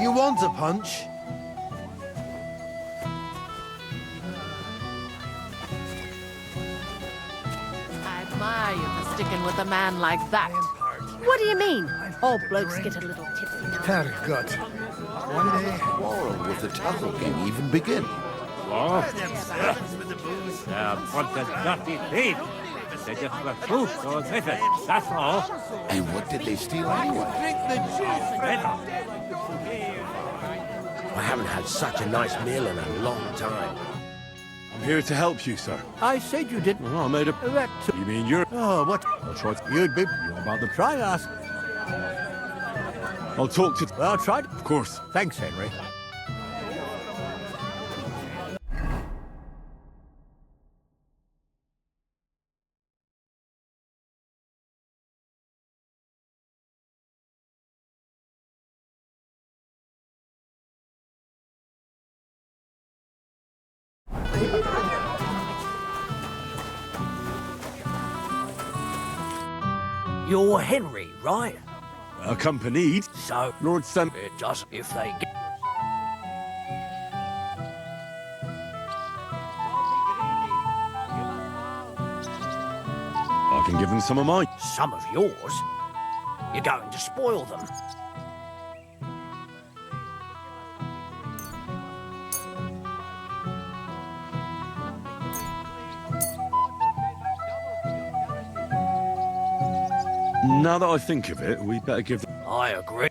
You want a punch? I admire you for sticking with a man like that. What do you mean? All blokes get a little tipsy now. Herrgott. One day, quarrel with the Tackle King even begin? What? What does dirty thief? They just were fruit or bitter, that's all. And what did they steal anyway? Drink the juice, better. I haven't had such a nice meal in a long time. I'm here to help you, sir. I said you didn't. Well, I made a... That You mean you're... Oh, what? I'll try to... You'd be... You're about to try us. I'll talk to... Well, try... Of course. Thanks, Henry. You're Henry, right? Accompanied? So, Lord Sam... it does if they get... I can give them some of mine. Some of yours? You're going to spoil them. Now that I think of it, we better give them... I agree.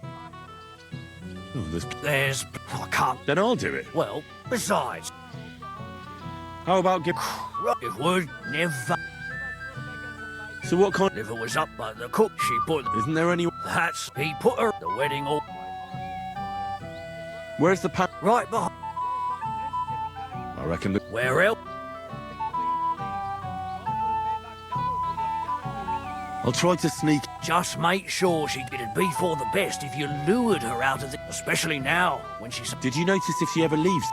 Oh, There's... I can't... Then I'll do it. Well, besides... How about give... It would never... So what kind... If it was up by the cook, she put... Isn't there any... That's... He put her... The wedding all... Where's the pan... Right behind... I reckon the... Where else? I'll try to sneak... Just make sure it'd be for the best if you lured her out of the... Especially now, when she's... Did you notice if she ever leaves?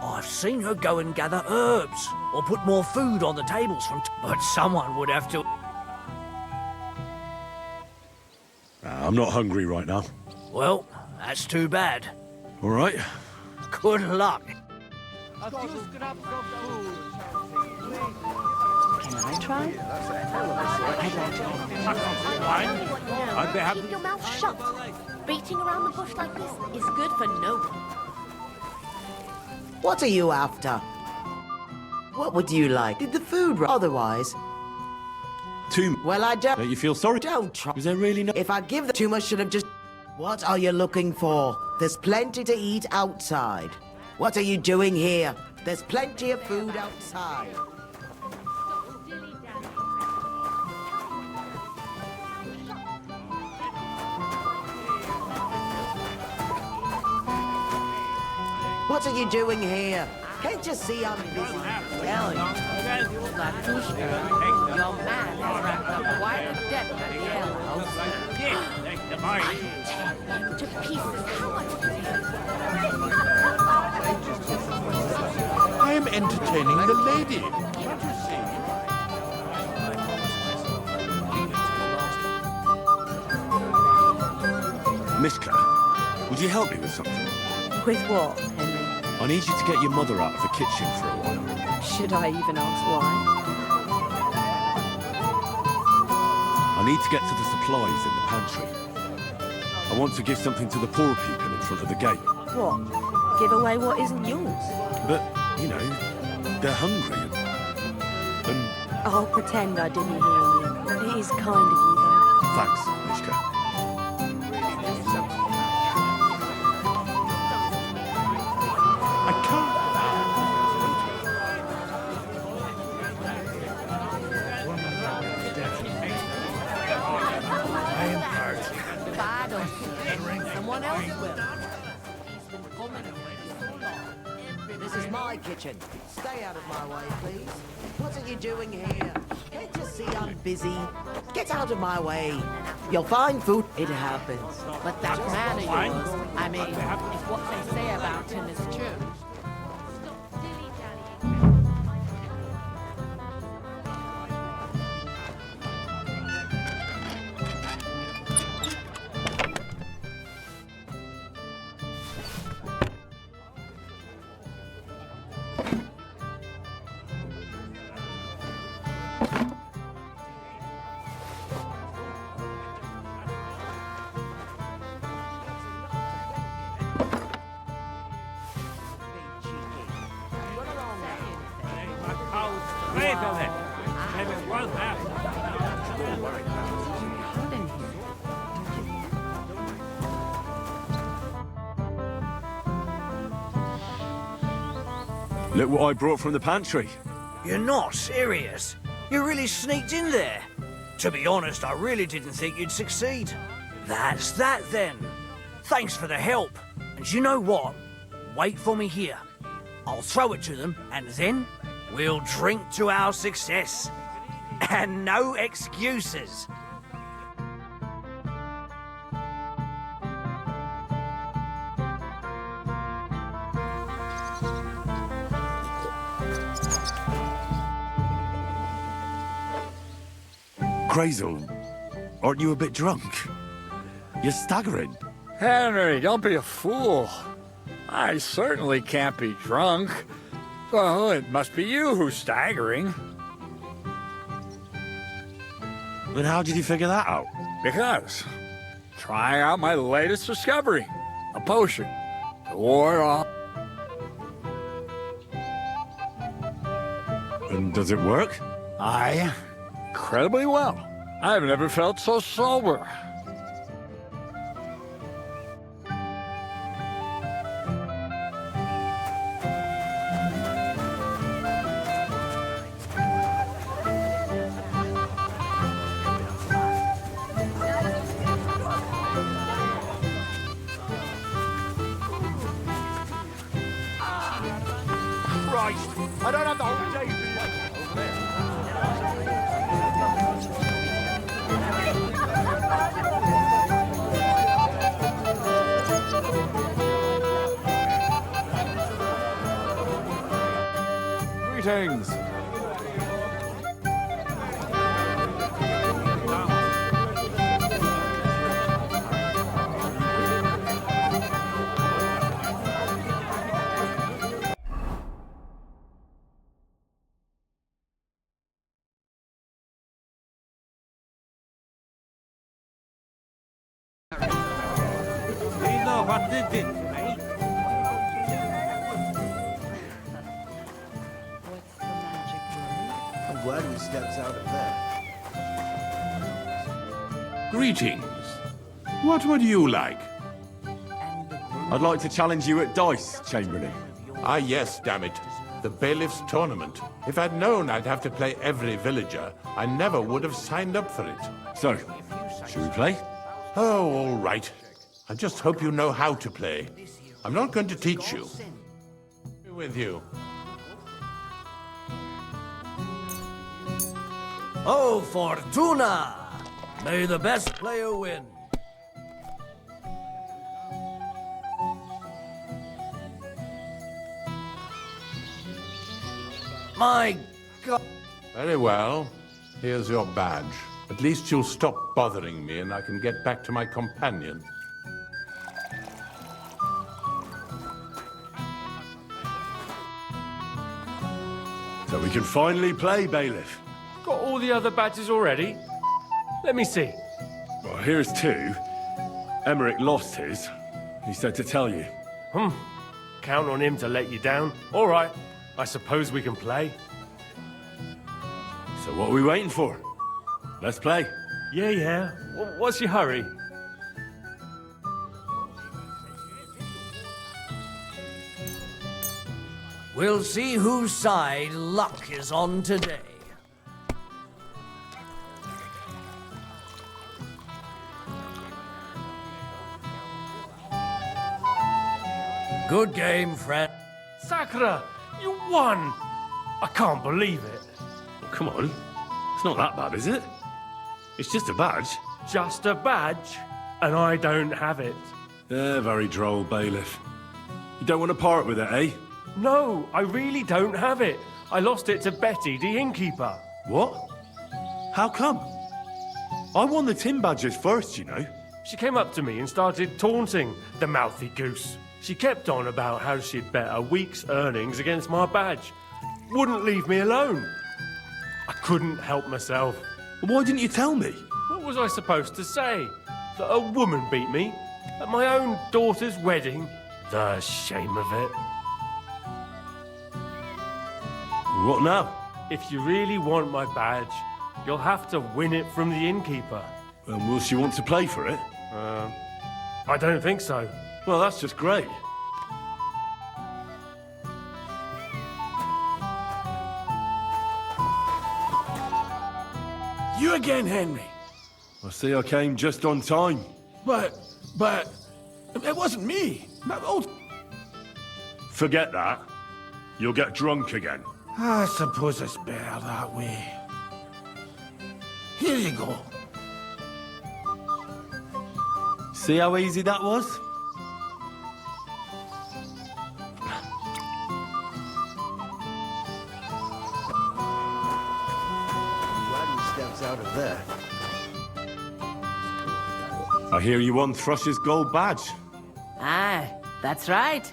I've seen her go and gather herbs, or put more food on the tables from... But someone would have to... I'm not hungry right now. Well, that's too bad. All right. Good luck. Can I try? I'd like to. I'd be happy. Keep your mouth shut. Beating around the bush like this is good for no one. What are you after? What would you like? Did the food otherwise? Well, I don't... Don't you feel sorry? Don't try. Was there really no... If I give the too much, should have just... What are you looking for? There's plenty to eat outside. What are you doing here? There's plenty of food outside. What are you doing here? Can't you see I'm busy? Tell you, Latushka, your man has racked up quite a debt at the alehouse. To pieces. I am entertaining the lady. Can't you see? Mishka, would you help me with something? With what, Henry? I need you to get your mother out of the kitchen for a while. Should I even ask why? I need to get to the supplies in the pantry. I want to give something to the poor people in front of the gate. What? Give away what isn't yours? But, you know, they're hungry and... I'll pretend I didn't hear you. It is kind of you, though. Thanks, Mishka. If I don't, someone else will. This is my kitchen. Stay out of my way, please. What are you doing here? Can't you see I'm busy? Get out of my way. You'll find food. It happens. But that man of yours, I mean, if what they say about him is true. Maybe it was that. Look what I brought from the pantry. You're not serious? You really sneaked in there? To be honest, I really didn't think you'd succeed. That's that then. Thanks for the help. And you know what? Wait for me here. I'll throw it to them, and then we'll drink to our success. And no excuses. Crazel, aren't you a bit drunk? You're staggering. Henry, don't be a fool. I certainly can't be drunk. So it must be you who's staggering. But how did you figure that out? Because trying out my latest discovery, a potion to ward off. And does it work? Aye, incredibly well. I've never felt so sober. Christ, I don't have the whole day for you. Greetings. You know what they did to me? I'm glad he steps out of there. Greetings. What would you like? I'd like to challenge you at dice, Chamberlain. Ah, yes, damn it. The Bailiff's Tournament. If I'd known I'd have to play every villager, I never would have signed up for it. So, should we play? Oh, all right. I just hope you know how to play. I'm not going to teach you. With you. Oh, Fortuna! May the best player win. My God. Very well. Here's your badge. At least you'll stop bothering me and I can get back to my companion. So we can finally play, Bailiff. Got all the other badges already? Let me see. Well, here's two. Emmerich lost his. He said to tell you. Count on him to let you down. All right. I suppose we can play. So what are we waiting for? Let's play. Yeah. What's your hurry? We'll see whose side luck is on today. Good game, friend. Sakura, you won! I can't believe it. Oh, come on. It's not that bad, is it? It's just a badge. Just a badge? And I don't have it. Very droll, Bailiff. You don't want to part with it, eh? No, I really don't have it. I lost it to Betty, the innkeeper. What? How come? I won the tin badges first, you know. She came up to me and started taunting, the mouthy goose. She kept on about how she'd bet a week's earnings against my badge. Wouldn't leave me alone. I couldn't help myself. Why didn't you tell me? What was I supposed to say? That a woman beat me? At my own daughter's wedding? The shame of it. What now? If you really want my badge, you'll have to win it from the innkeeper. Will she want to play for it? I don't think so. Well, that's just great. You again, Henry? I see I came just on time. But, it wasn't me. That old... Forget that. You'll get drunk again. I suppose it's better that way. Here you go. See how easy that was? Glad he steps out of there. I hear you won Thrush's gold badge. Aye, that's right.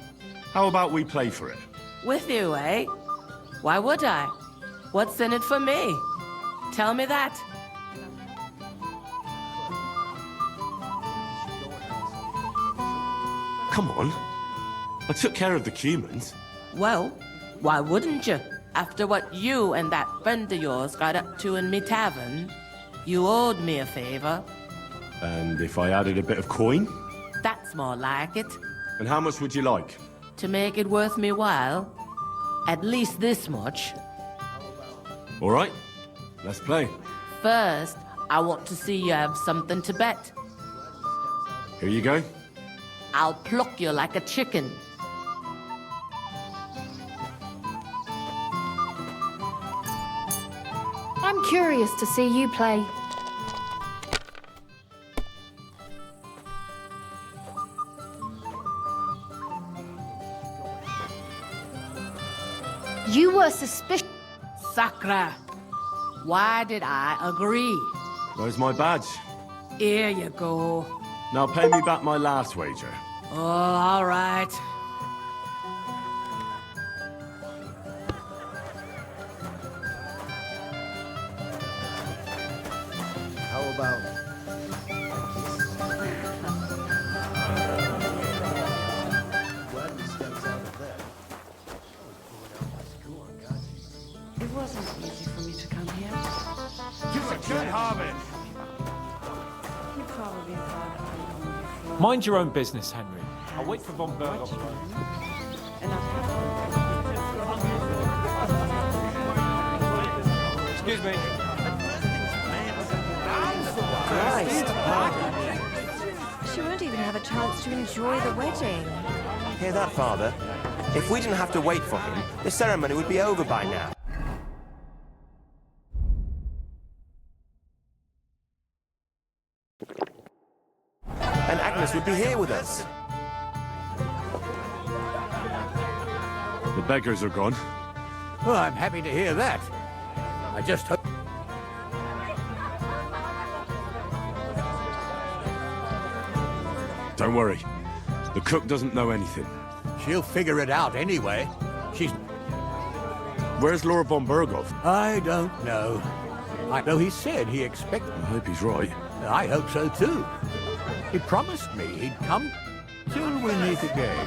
How about we play for it? With you, eh? Why would I? What's in it for me? Tell me that. Come on. I took care of the humans. Well, why wouldn't you? After what you and that friend of yours got up to in me tavern, you owed me a favor. And if I added a bit of coin? That's more like it. And how much would you like? To make it worth me while, at least this much. All right, let's play. First, I want to see you have something to bet. Here you go. I'll pluck you like a chicken. I'm curious to see you play. You were suspicious. Sakra, why did I agree? There's my badge. Here you go. Now pay me back my last wager. Oh, all right. How about... Glad he steps out of there. It wasn't easy for me to come here. Just a good harvest. You probably thought I'd known before. Mind your own business, Henry. I'll wait for Von Berghoff. And Excuse me. She won't even have a chance to enjoy the wedding. Hear that, Father? If we didn't have to wait for him, the ceremony would be over by now. And Agnes would be here with us. The beggars are gone. Well, I'm happy to hear that. I just hope... Don't worry. The cook doesn't know anything. She'll figure it out anyway. She's... Where's Lord von Berghoff? I don't know. I know he said he expected... I hope he's right. I hope so too. He promised me he'd come till we meet again.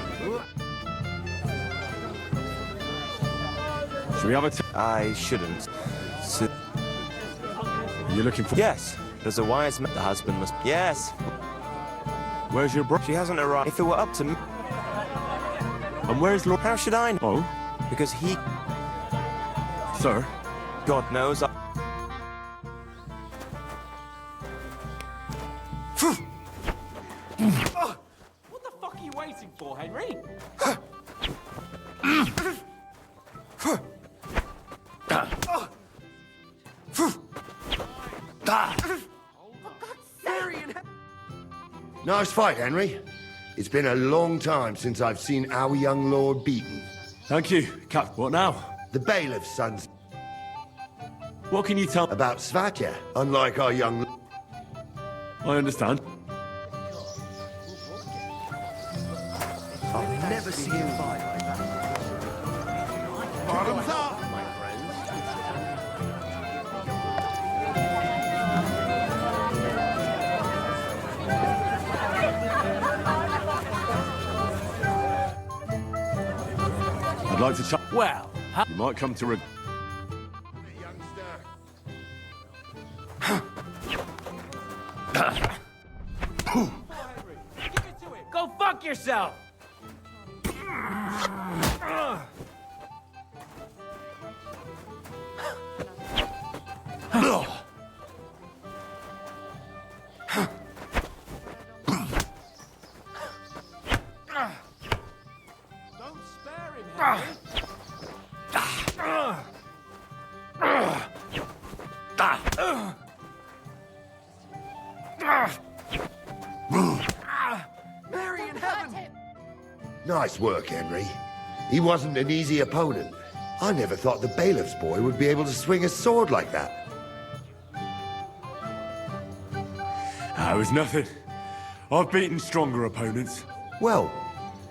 Should we have a... I shouldn't. Are you looking for... Yes. There's a wise man. The husband must... Yes. Where's your bro... She hasn't arrived. If it were up to me... And where's Lord... How should I know? Oh? Because he... Sir? God knows I... What the fuck are you waiting for, Henry? Nice fight, Henry. It's been a long time since I've seen our young lord beaten. Thank you, Cap. What now? The bailiff's son's... What can you tell... About Svatja, unlike our young... I understand. I've never seen him fight like that. Bottoms up! My friends. I'd like to chat... Well, You might come to... go fuck yourself! Spare him, Henry. Mary in heaven! Nice work, Henry. He wasn't an easy opponent. I never thought the bailiff's boy would be able to swing a sword like that. That was nothing. I've beaten stronger opponents. Well,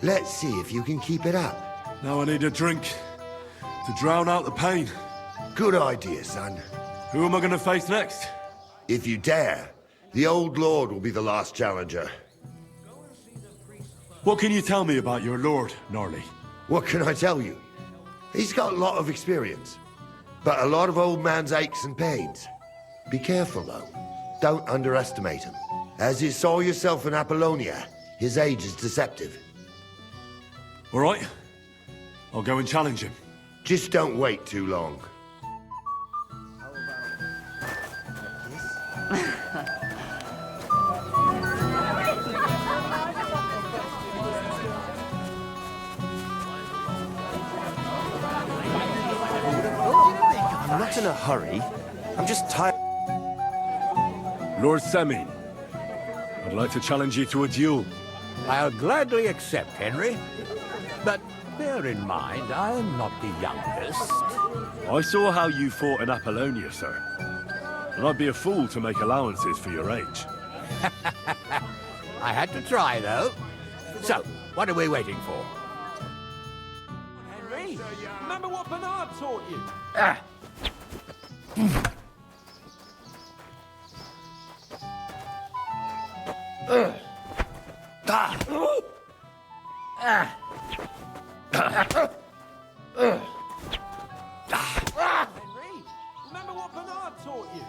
let's see if you can keep it up. Now I need a drink to drown out the pain. Good idea, son. Who am I going to face next? If you dare, the old lord will be the last challenger. What can you tell me about your lord, Gnarly? What can I tell you? He's got a lot of experience, but a lot of old man's aches and pains. Be careful, though. Don't underestimate him. As you saw yourself in Apollonia, his age is deceptive. All right. I'll go and challenge him. Just don't wait too long. I'm not in a hurry. I'm just tired. Lord Semin, I'd like to challenge you to a duel. I'll gladly accept, Henry. But bear in mind, I am not the youngest. I saw how you fought in Apollonia, sir. And I'd be a fool to make allowances for your age. I had to try, though. So, what are we waiting for? Henry, remember what Bernard taught you? Henry, remember what Bernard taught you?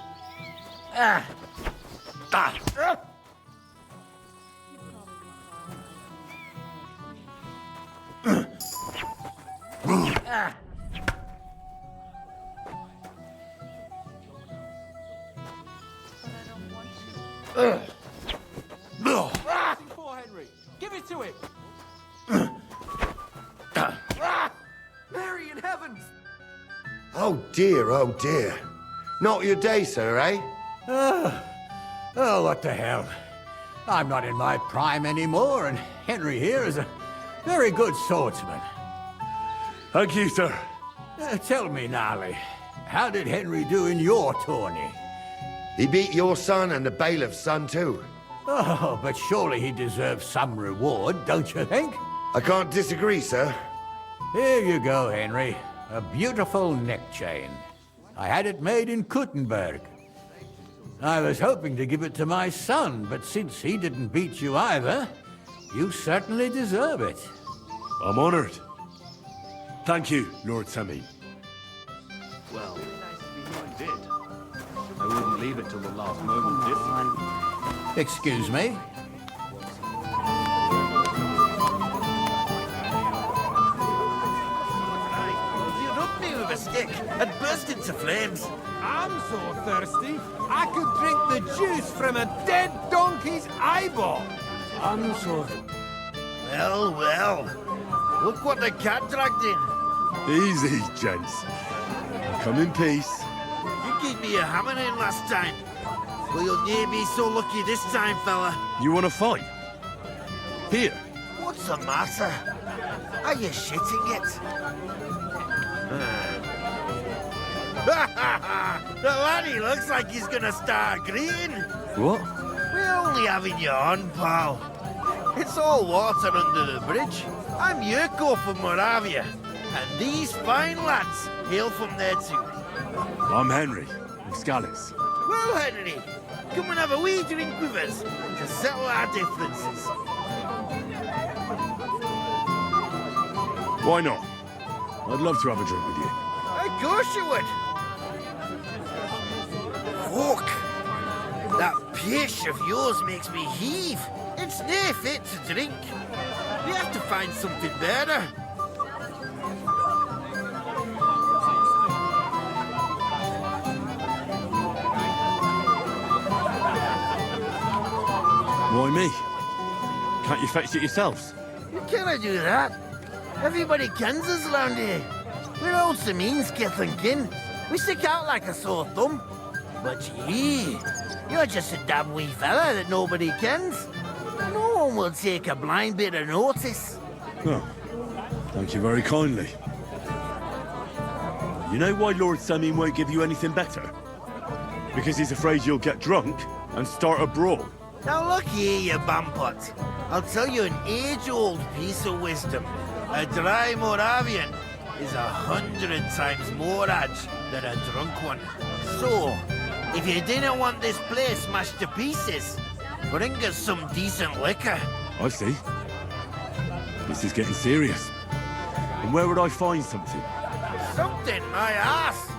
For Henry, give it to him. Mary in heavens! Oh dear, oh dear. Not your day, sir, eh? Oh, what the hell. I'm not in my prime anymore, and Henry here is a very good swordsman. Thank you, sir. Tell me, Gnarly, how did Henry do in your tourney? He beat your son and the bailiff's son, too. Oh, but surely he deserves some reward, don't you think? I can't disagree, sir. Here you go, Henry. A beautiful neck chain. I had it made in Kuttenberg. I was hoping to give it to my son, but since he didn't beat you either, you certainly deserve it. I'm honored. Thank you, Lord Semin. Well, I did. I wouldn't leave it till the last moment, did Excuse me? You rubbed me with a stick and burst into flames. I'm so thirsty, I could drink the juice from a dead donkey's eyeball. I'm so... Well, well. Look what the cat dragged in. Easy, gents. Come in peace. You gave me a hammer in last time. Well, you'll near be so lucky this time, fella. You want to fight? Here. What's the matter? Are you shitting it? The laddie looks like he's gonna start agreeing. What? We're only having you on, pal. It's all water under the bridge. I'm Yurko from Moravia, and these fine lads hail from there too. I'm Henry of Scallis. Well, Henry, come and have a wee drink with us to settle our differences. Why not? I'd love to have a drink with you. Of course you would. Fuck! That pish of yours makes me heave. It's near fit to drink. We have to find something better. Why me? Can't you fetch it yourselves? Can I do that? Everybody kens us round here. We're old Samin's thinking. We stick out like a sore thumb. But you're just a damn wee fella that nobody kens. No one will take a blind bit of notice. Oh, thank you very kindly. You know why Lord Samin won't give you anything better? Because he's afraid you'll get drunk and start a brawl. Now look here, you bampot. I'll tell you an age-old piece of wisdom. A dry Moravian is 100 times more edge than a drunk one. So, if you didn't want this place smashed to pieces, bring us some decent liquor. I see. This is getting serious. And where would I find something? Something, my ass.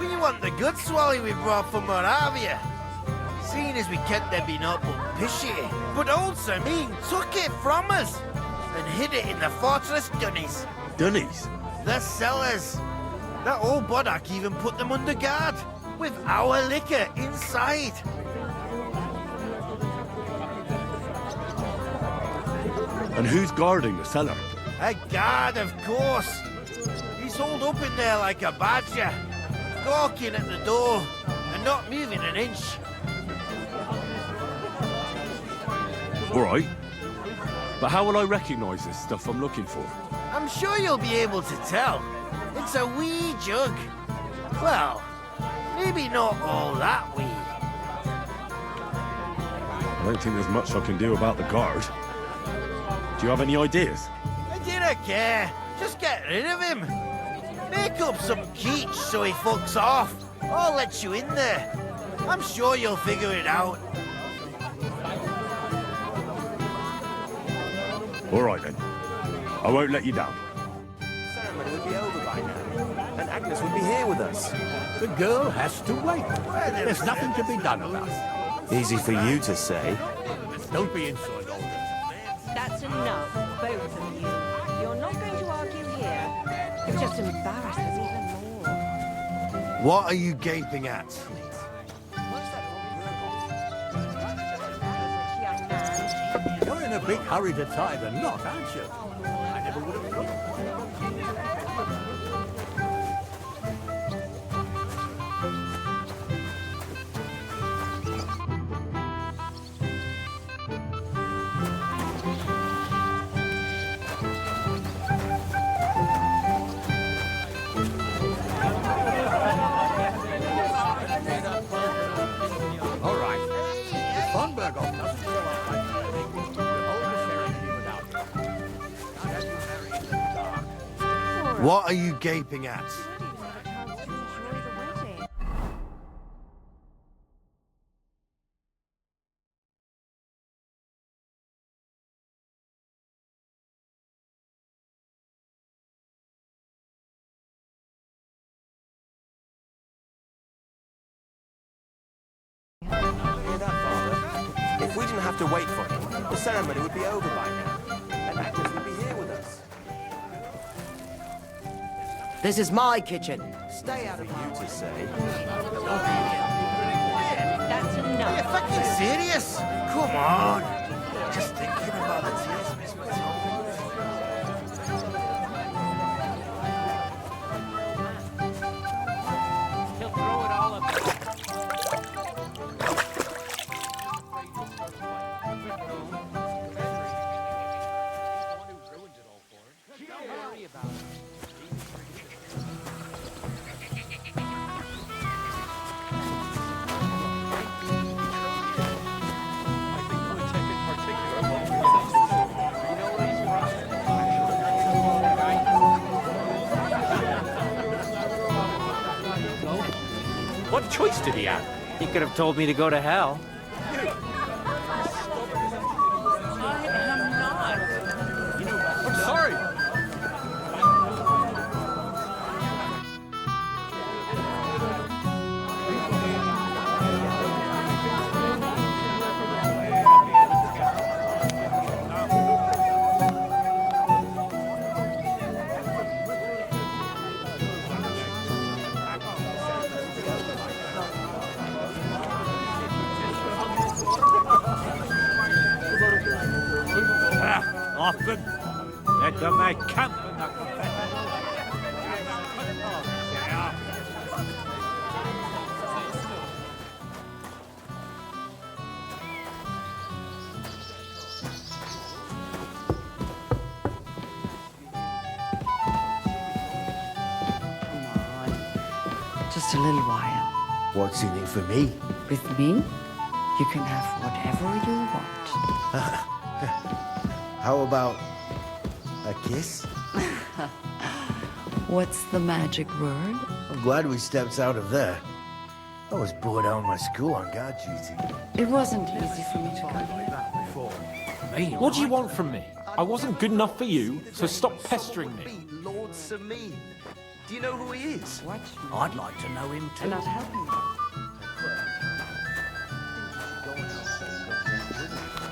We want the good swally we brought from Moravia. Seeing as we can't there be not but pishy. But old Samin took it from us and hid it in the fortress dunnies. Dunnies? The cellars. That old boddock even put them under guard, with our liquor inside. And who's guarding the cellar? A guard, of course. He's holed up in there like a badger, gawking at the door and not moving an inch. All right. But how will I recognize this stuff I'm looking for? I'm sure you'll be able to tell. It's a wee jug. Well, maybe not all that wee. I don't think there's much I can do about the guard. Do you have any ideas? I don't care. Just get rid of him. Make up some keech so he fucks off. I'll let you in there. I'm sure you'll figure it out. All right, then. I won't let you down. The ceremony would be over by now, and Agnes would be here with us. The girl has to wait. There's nothing to be done about it. Easy for you to say. Don't be insolent, Olga. That's enough, both of you. You're not going to argue here. You've just embarrassed us even more. What are you gaping at? You're in a big hurry to tie the knot, aren't you? I never would have thought. All right. If von Berghoff doesn't show up, I think we'll hold the ceremony without him. What are you gaping at? Hear that, Father? If we didn't have to wait for him, the ceremony would be over by now, and Agnes would be here with us. This is my kitchen. Stay out of you to say. That's enough. Are you fucking serious? Come on. Just thinking about the tears miss my tongue. He'll throw it all up. What choice did he have? He could have told me to go to hell. I'm sorry. that may camp in the confession. Just a little while. What's in it for me? With me, you can have whatever you want. How about a kiss? What's the magic word? I'm glad we stepped out of there. I was bored out of my school on guard duty. It wasn't easy for me to come here. What do you want from me? I wasn't good enough for you, so stop pestering me. Lord Sameen. Do you know who he is? What? I'd like to know him too. And not helping you.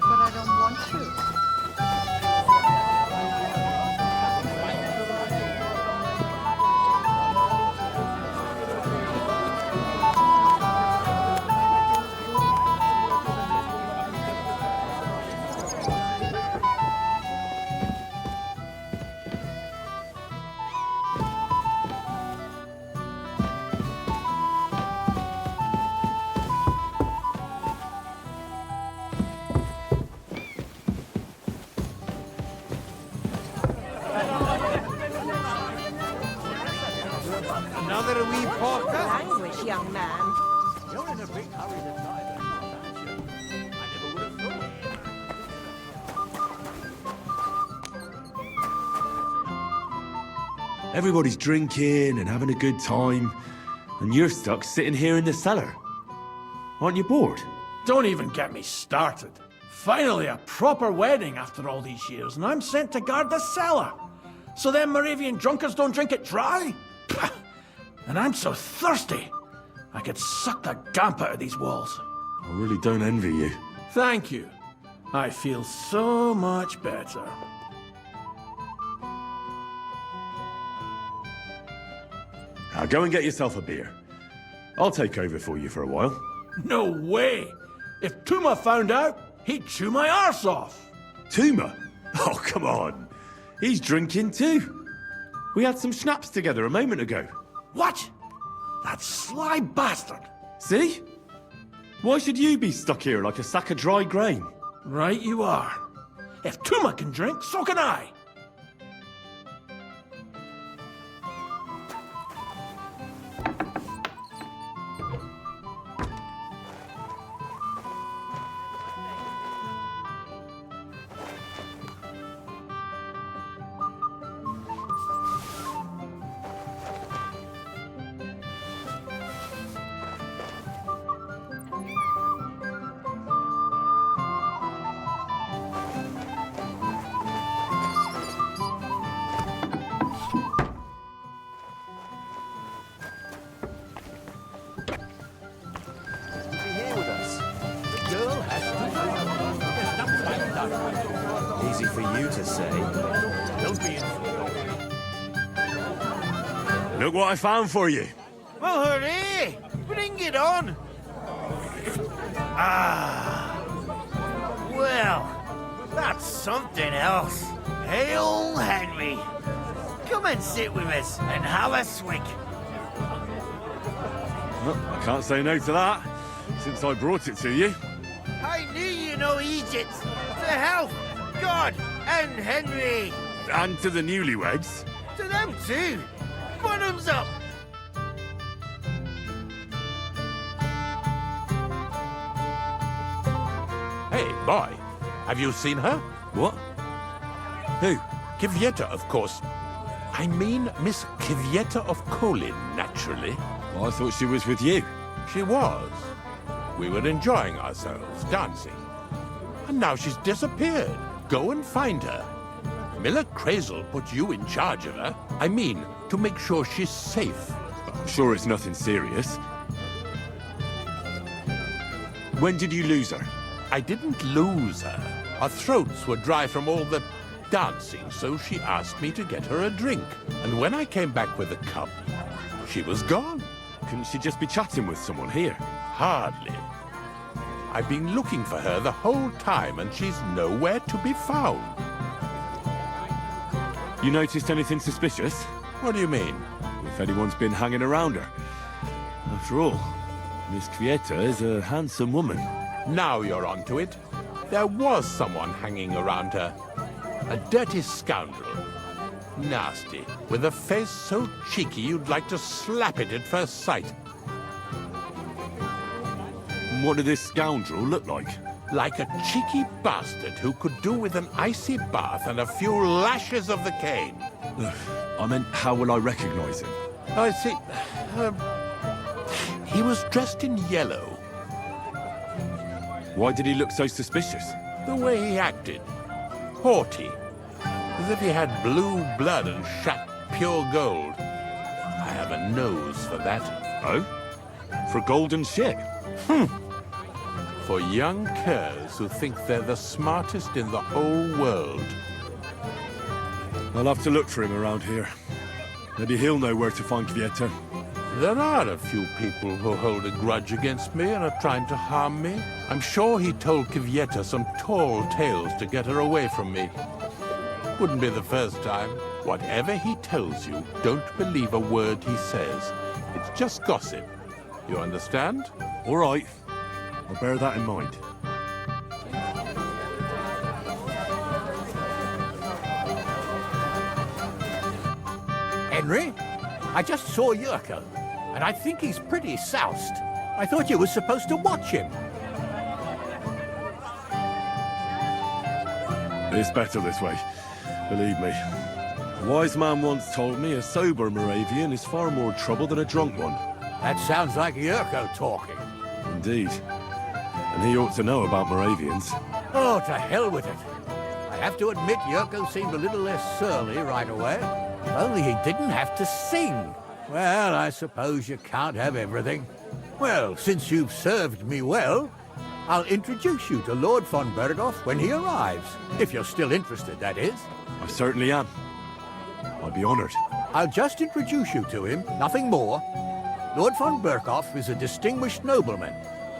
But I don't want to. Another wee porker? Language, young man. You're in a big hurry to die, then, aren't you? I never would have thought. Everybody's drinking and having a good time, and you're stuck sitting here in the cellar. Aren't you bored? Don't even get me started. Finally, a proper wedding after all these years, and I'm sent to guard the cellar. So them Moravian drunkards don't drink it dry? Pah! And I'm so thirsty, I could suck the damp out of these walls. I really don't envy you. Thank you. I feel so much better. Now go and get yourself a beer. I'll take over for you for a while. No way! If Tuma found out, he'd chew my arse off. Tuma? Oh, come on. He's drinking too. We had some schnapps together a moment ago. What? That sly bastard! See? Why should you be stuck here like a sack of dry grain? Right you are. If Tuma can drink, so can I. Easy for you to say. Don't be Look what I found for you. Well, hooray! Bring it on! Ah. Well, that's something else. Hail Henry! Come and sit with us and have a swig. Well, I can't say no to that, since I brought it to you. I knew you know Egypt. To health, God, and Henry. And to the newlyweds. To them too. Bottoms up. Hey, boy. Have you seen her? What? Who? Kvyetta, of course. I mean Miss Kvyetta of Kolin, naturally. Well, I thought she was with you. She was. We were enjoying ourselves, dancing. And now she's disappeared. Go and find her. Miller Crazel put you in charge of her. I mean, to make sure she's safe. I'm sure it's nothing serious. When did you lose her? I didn't lose her. Our throats were dry from all the dancing, so she asked me to get her a drink. And when I came back with a cup, she was gone. Couldn't she just be chatting with someone here? Hardly. I've been looking for her the whole time, and she's nowhere to be found. You noticed anything suspicious? What do you mean? If anyone's been hanging around her. After all, Miss Kvieta is a handsome woman. Now you're onto it. There was someone hanging around her. A dirty scoundrel. Nasty, with a face so cheeky you'd like to slap it at first sight. What did this scoundrel look like? Like a cheeky bastard who could do with an icy bath and a few lashes of the cane. I meant, how will I recognize him? I see. He was dressed in yellow. Why did he look so suspicious? The way he acted. Haughty. As if he had blue blood and shat pure gold. I have a nose for that. Oh? For golden shit? For young curs who think they're the smartest in the whole world. I'll have to look for him around here. Maybe he'll know where to find Kvieta. There are a few people who hold a grudge against me and are trying to harm me. I'm sure he told Kvieta some tall tales to get her away from me. Wouldn't be the first time. Whatever he tells you, don't believe a word he says. It's just gossip. You understand? All right. I'll bear that in mind. Henry, I just saw Yurko, and I think he's pretty soused. I thought you were supposed to watch him. It's better this way, believe me. A wise man once told me a sober Moravian is far more trouble than a drunk one. That sounds like Yurko talking. Indeed. And he ought to know about Moravians. Oh, to hell with it. I have to admit Yurko seemed a little less surly right away. If only he didn't have to sing. Well, I suppose you can't have everything. Well, since you've served me well, I'll introduce you to Lord von Berghoff when he arrives. If you're still interested, that is. I certainly am. I'd be honored. I'll just introduce you to him, nothing more. Lord von Berghoff is a distinguished nobleman.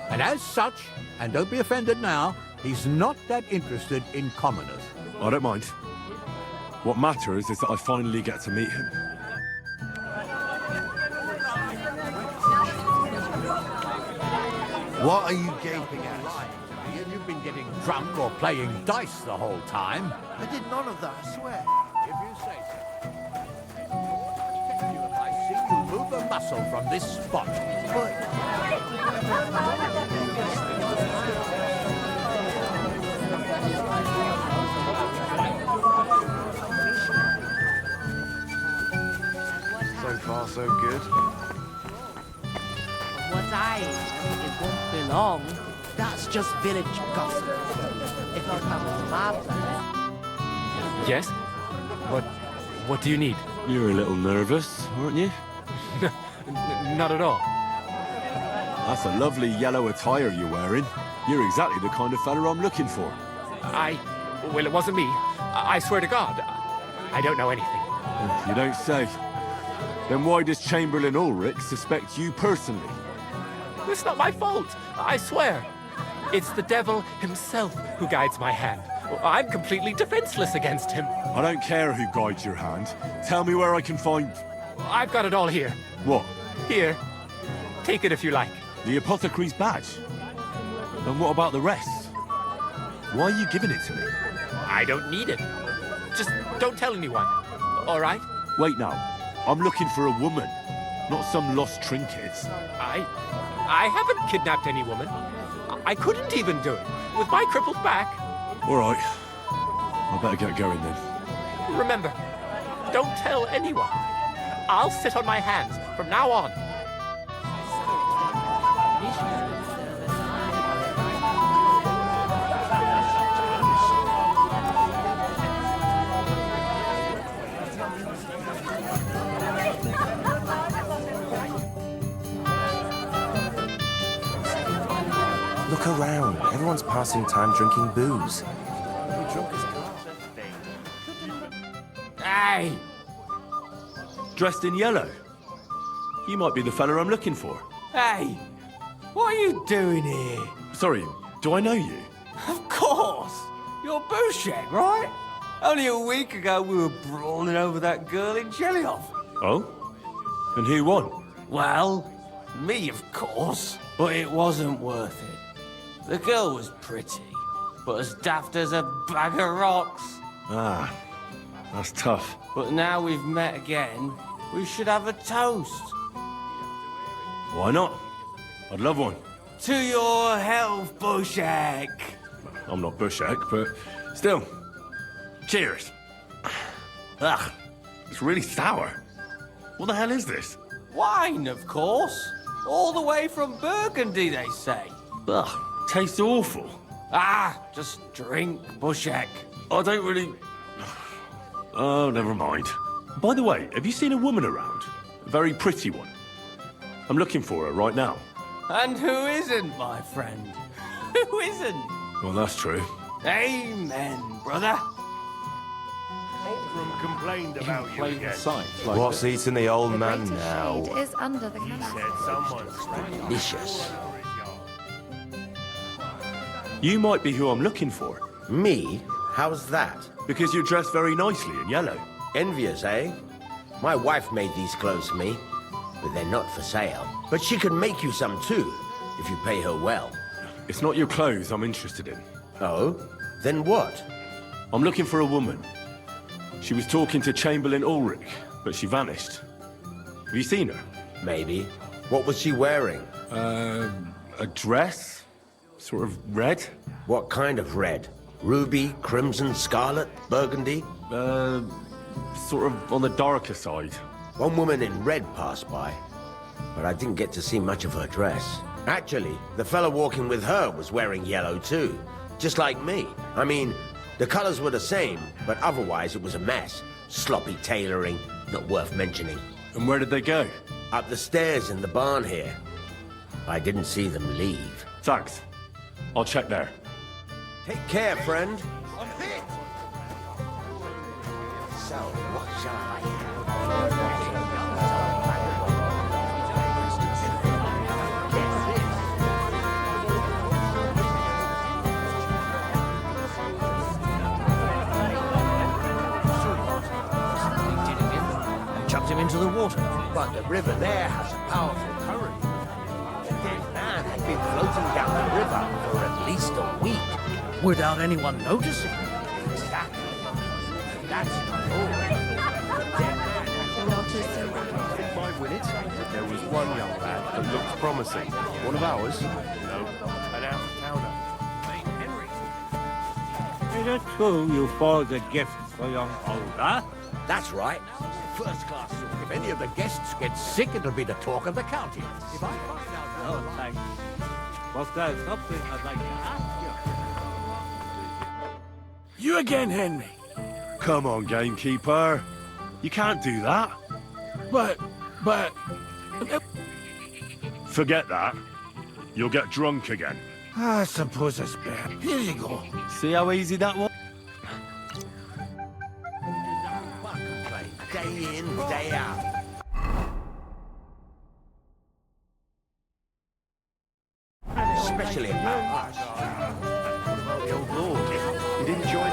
And as such, and don't be offended now, he's not that interested in commoners. I don't mind. What matters is that I finally get to meet him. What are you gaping at? You've been getting drunk or playing dice the whole time. I did none of that, I swear. If you say so. If I see you move a muscle from this spot. So far, so good. What I hear, it won't be long. That's just village gossip. If you come to my place. Yes? What do you need? You're a little nervous, aren't you? Not at all. That's a lovely yellow attire you're wearing. You're exactly the kind of fella I'm looking for. Well, it wasn't me. I swear to God. I don't know anything. You don't say. Then why does Chamberlain Ulrich suspect you personally? It's not my fault. I swear. It's the devil himself who guides my hand. I'm completely defenseless against him. I don't care who guides your hand. Tell me where I can find... I've got it all here. What? Here. Take it if you like. The apothecary's badge? And what about the rest? Why are you giving it to me? I don't need it. Just don't tell anyone. All right? Wait now. I'm looking for a woman, not some lost trinkets. I haven't kidnapped any woman. I couldn't even do it with my crippled back. All right. I better get going then. Remember, don't tell anyone. I'll sit on my hands from now on. Look around. Everyone's passing time drinking booze. Hey! Dressed in yellow. You might be the fella I'm looking for. Hey! What are you doing here? Sorry, do I know you? Of course! You're Bouchette, right? Only a week ago we were brawling over that girl in Jelly-Off. Oh? And who won? Well, me, of course. But it wasn't worth it. The girl was pretty, but as daft as a bag of rocks. Ah, that's tough. But now we've met again, we should have a toast. Why not? I'd love one. To your health, Bushek. I'm not Bushek, but still. Cheers. Ugh, it's really sour. What the hell is this? Wine, of course. All the way from Burgundy, they say. Ugh, tastes awful. Ah, just drink, Bushek. I don't really... Oh, never mind. By the way, have you seen a woman around? A very pretty one. I'm looking for her right now. And who isn't, my friend? Who isn't? Well, that's true. Amen, brother. Oldham complained about you plain again. sight, like What's eating the old man now? Shade is under the canopy. Delicious. You might be who I'm looking for. Me? How's that? Because you're dressed very nicely in yellow. Envious, eh? My wife made these clothes for me, but they're not for sale. But she can make you some too, if you pay her well. It's not your clothes I'm interested in. Oh? Then what? I'm looking for a woman. She was talking to Chamberlain Ulrich, but she vanished. Have you seen her? Maybe. What was she wearing? A dress? Sort of red? What kind of red? Ruby, crimson, scarlet, burgundy? Sort of on the darker side. One woman in red passed by, but I didn't get to see much of her dress. Actually, the fellow walking with her was wearing yellow too, just like me. I mean, the colors were the same, but otherwise it was a mess. Sloppy tailoring, not worth mentioning. And where did they go? Up the stairs in the barn here. I didn't see them leave. Thanks. I'll check there. Take care, friend. So, what shall I Chucked him into the water. But the river there has a powerful current. The dead man had been floating down the river for at least a week. Without anyone noticing. Exactly. That's all. Noticing. 5 minutes, there was one young lad that looked promising. One of ours? No, an out-of-towner. Is it true you forged a gift for young Olga? That's right. First class soup. If any of the guests get sick, it'll be the talk of the county. If I find out... No, thanks. But there's something I'd like to ask you. You again, Henry. Come on, gamekeeper. You can't do that. But... Forget that. You'll get drunk again. I suppose it's bad. Here you go. See how easy that was? Day in, day out. Especially about us. What about the old lord? He didn't join in?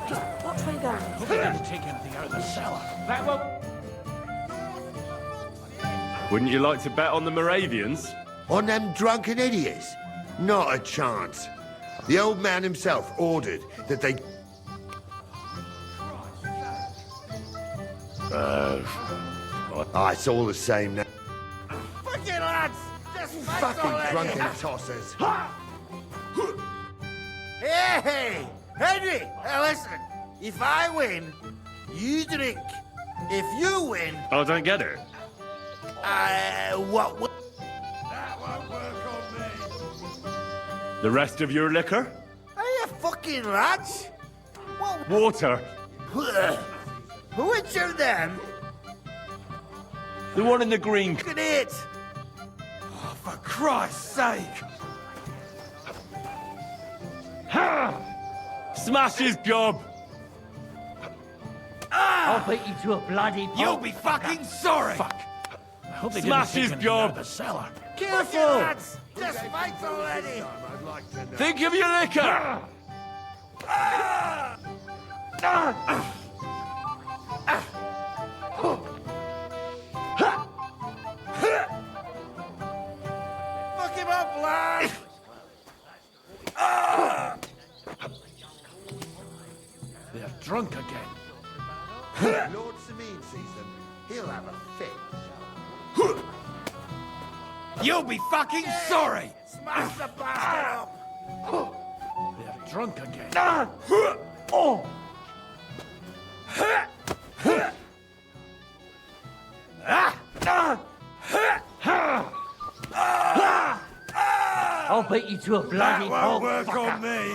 Just watch where you're going. Hope he didn't take anything out of the cellar. That won't... Wouldn't you like to bet on the Moravians? On them drunken idiots? Not a chance. The old man himself ordered that they... it's all the same now. Fucking lads! Just Fucking drunken tossers. Hey! Henry! Listen, if I win, you drink. If you win, I don't get it. what will... That won't work on me. The rest of your liquor? Are you fucking lads? What? Water. Which of them? The one in the green. Look at it! Oh, for Christ's sake! Ha! Smash his job! I'll beat you to a bloody pulp. You'll be fucking sorry! Fuck. I hope they Smash didn't his take anything out job. of the cellar. Careful! Lads! Just fight already! Think of your liquor! Fuck him up, lad! They're drunk again. If Lord Sameen sees them, he'll have a fit. You'll be fucking sorry! Smash the bastard up! They're drunk again. I'll beat you to a bloody That pulp, won't work fucker. on me!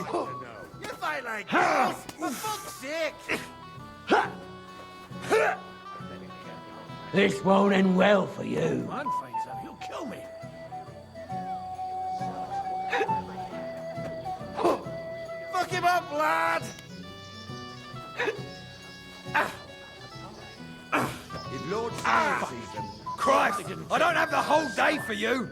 You fight like girls, for fuck's sake! This won't end well for you. Man finds out, he'll kill me. Fuck him up, lad! If Lord Sameen sees them, Christ! I don't have the whole day for you!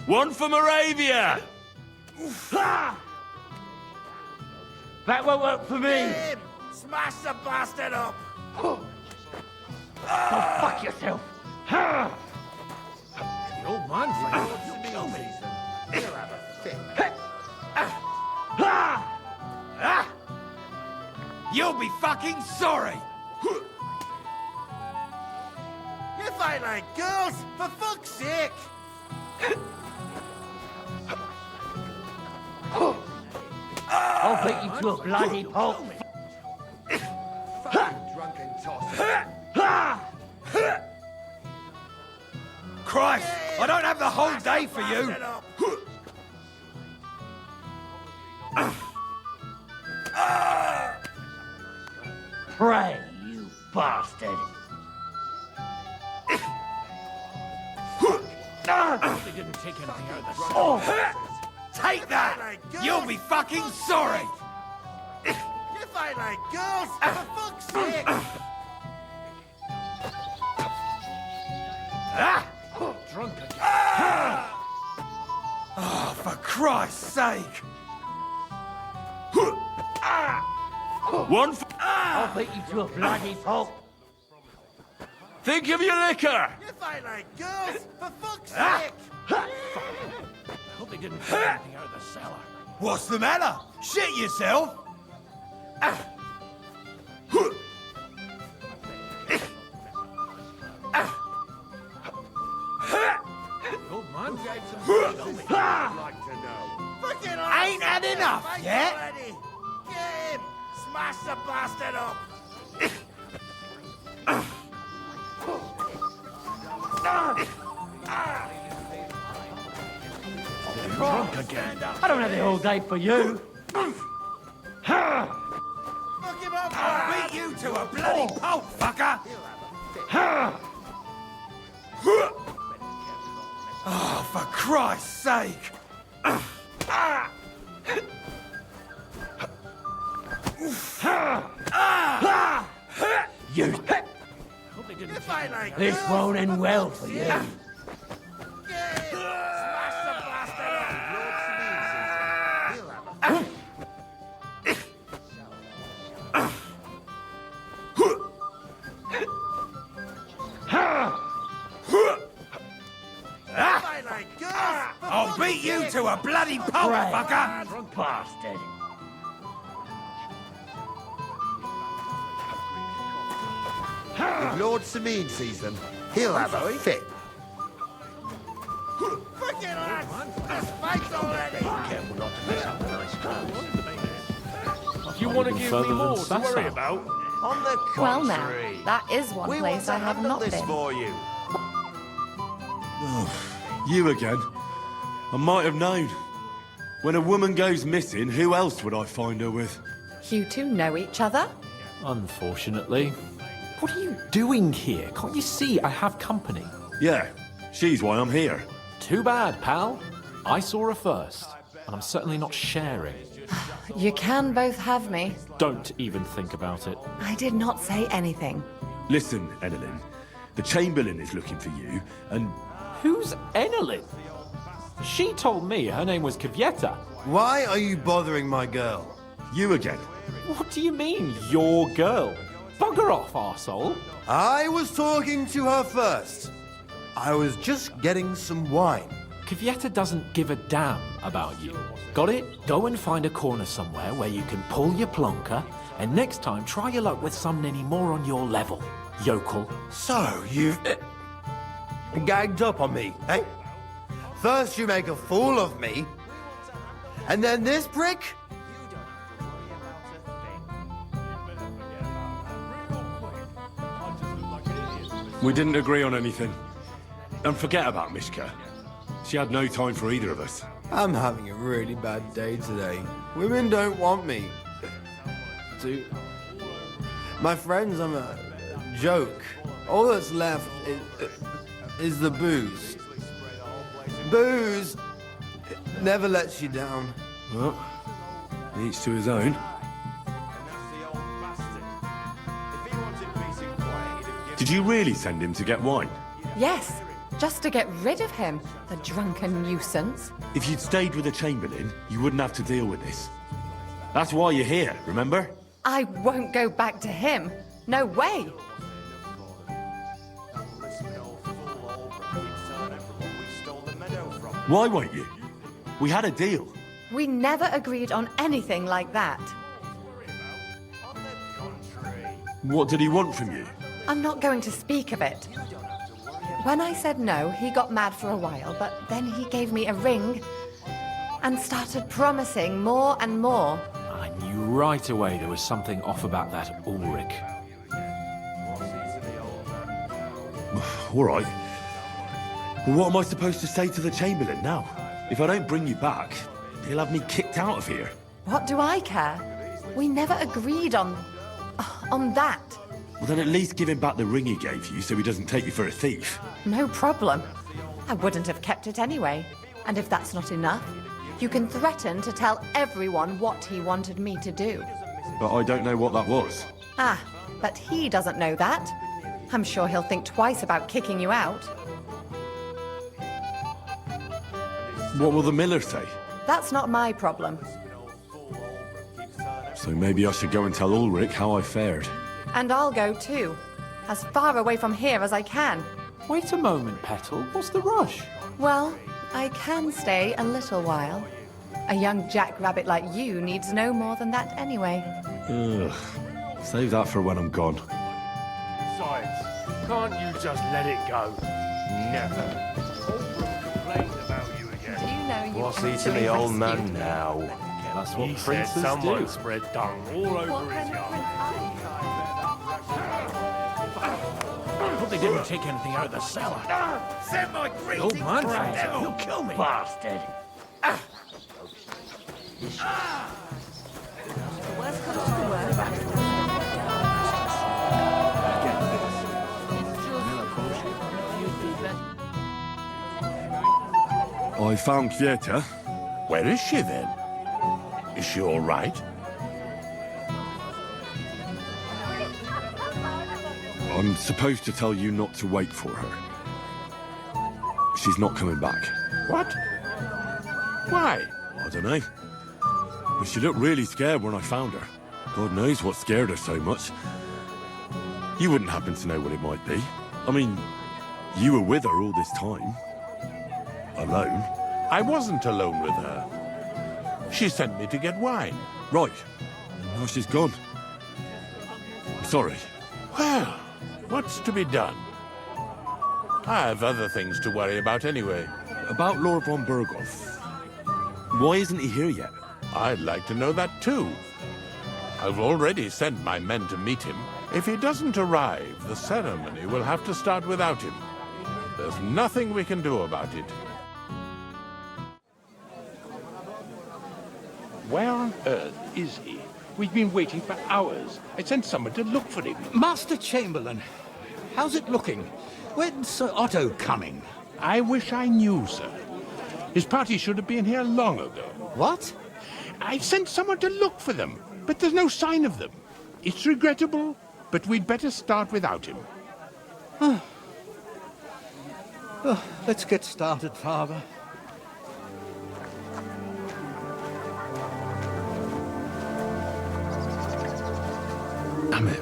One for Moravia! That won't work for me. Him! Smash the bastard up! Go fuck yourself. The old man finds out, Lord he'll kill Sameen me. sees them, he'll have a fit. You'll be fucking sorry! You fight like girls, for fuck's sake! I'll beat you to a bloody pulp. Fucking drunken tosser. Christ! I don't have the whole day for you! Pray, you bastard. They didn't take anything out of the cellar. Take that! You'll be fucking sorry! You fight like girls, for fuck's sake! Drunk again. Oh, for Christ's sake! One for... I'll beat you to a bloody pulp. Think of your liquor! You fight like girls, for fuck's sake! I hope they didn't take anything out of the cellar. What's the matter? Shit yourself! The old man finds I'd like to know. Fucking ain't had enough yet? Get him! Smash the bastard up! They're drunk again. I don't have the whole day for you. Fuck him up! I'll beat you to a bloody pulp, fucker! Oh, for Christ's sake! You. I hope they didn't Fight like This girls, won't end for well fuck's for sake. you. Get him! Smash the bastard up! Lord Sameen sees them, he'll have a fit. Fight like girls, for I'll beat you to a bloody pulp, Right. fucker! Drunk bastard. If Lord Sameen sees them, he'll have a fit. Fucking lads! Let's fight already! Careful not to mess up the nice clothes. You want to give me more to worry about? On the Well, now, contrary, that is one we place want I to have handle not this been. for you. You again. I might have known. When a woman goes missing, who else would I find her with? You two know each other? Unfortunately. What are you doing here? Can't you see I have company? Yeah, she's why I'm here. Too bad, pal. I saw her first, and I'm certainly not sharing. You can both have me. Don't even think about it. I did not say anything. Listen, Edelyn. The Chamberlain is looking for you, and... Who's Enelin? She told me her name was Kvieta. Why are you bothering my girl? You again. What do you mean, your girl? Bugger off, arsehole. I was talking to her first. I was just getting some wine. Kvieta doesn't give a damn about you. Got it? Go and find a corner somewhere where you can pull your plonker, and next time try your luck with some ninny more on your level, yokel. So, you've gagged up on me, eh? First you make a fool of me, and then this prick? We didn't agree on anything. And forget about Mishka. She had no time for either of us. I'm having a really bad day today. Women don't want me. My friends, I'm a joke. All that's left is the booze. Booze never lets you down. Well, each to his own. Did you really send him to get wine? Yes, just to get rid of him, the drunken nuisance. If you'd stayed with the Chamberlain, you wouldn't have to deal with this. That's why you're here, remember? I won't go back to him. No way. Why won't you? We had a deal. We never agreed on anything like that. What did he want from you? I'm not going to speak of it. When I said no, he got mad for a while, but then he gave me a ring and started promising more and more. I knew right away there was something off about that Ulrich. All right. Well, what am I supposed to say to the Chamberlain now? If I don't bring you back, he'll have me kicked out of here. What do I care? We never agreed on that. Well, then at least give him back the ring he gave you so he doesn't take you for a thief. No problem. I wouldn't have kept it anyway. And if that's not enough, you can threaten to tell everyone what he wanted me to do. But I don't know what that was. Ah, but he doesn't know that. I'm sure he'll think twice about kicking you out. What will the miller say? That's not my problem. So maybe I should go and tell Ulrich how I fared. And I'll go too. As far away from here as I can. Wait a moment, Petal. What's the rush? Well, I can stay a little while. A young jackrabbit like you needs no more than that anyway. Ugh. Save that for when I'm gone. Besides, can't you just let it go? Never. Complained about you again. Do you know you What's eating the old man now? That's what He said princes someone do. spread dung all over his yard. I hope they didn't take anything out of the cellar. Send my greeting. Old man, he'll kill me. Bastard. Worst comes to the worst. I found Kvieta. Where is she then? Is she all right? I'm supposed to tell you not to wait for her. She's not coming back. What? Why? I don't know. But she looked really scared when I found her. God knows what scared her so much. You wouldn't happen to know what it might be. I mean, you were with her all this time. Alone. I wasn't alone with her. She sent me to get wine. Right. Now she's gone. I'm sorry. Well, what's to be done? I have other things to worry about anyway. About Lord von Berghoff. Why isn't he here yet? I'd like to know that too. I've already sent my men to meet him. If he doesn't arrive, the ceremony will have to start without him. There's nothing we can do about it. Where on earth is he? We've been waiting for hours. I sent someone to look for him. Master Chamberlain, how's it looking? When's Sir Otto coming? I wish I knew, sir. His party should have been here long ago. What? I sent someone to look for them, but there's no sign of them. It's regrettable, but we'd better start without him. Oh, let's get started, Father. Amen.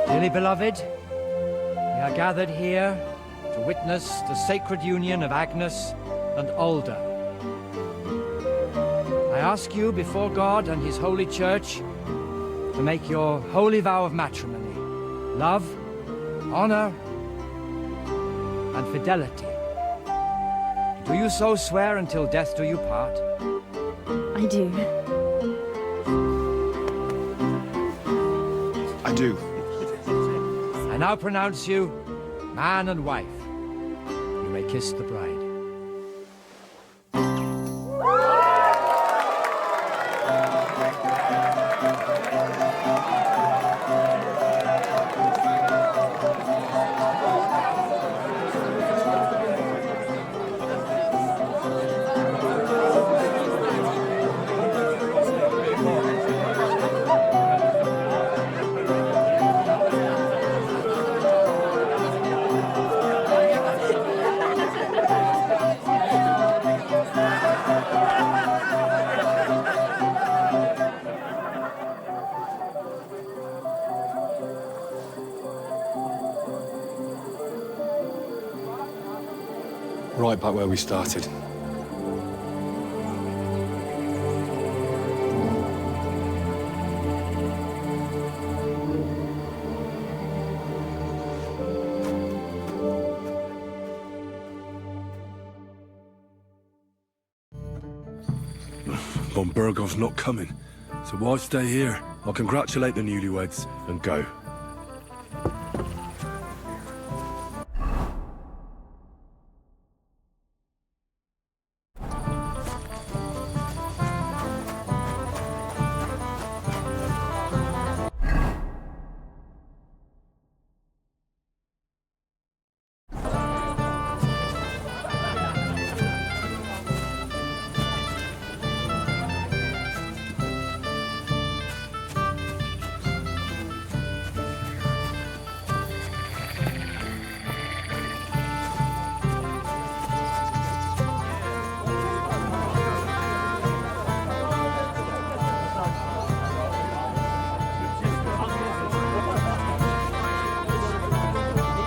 Dearly beloved, we are gathered here to witness the sacred union of Agnes and Alda. I ask you before God and His holy church to make your holy vow of matrimony, love, honor, and fidelity. Do you so swear until death do you part? I do. I do. I now pronounce you man and wife. You may kiss the bride. Right back where we started. Von Bergov's not coming, so why stay here? I'll congratulate the newlyweds and go.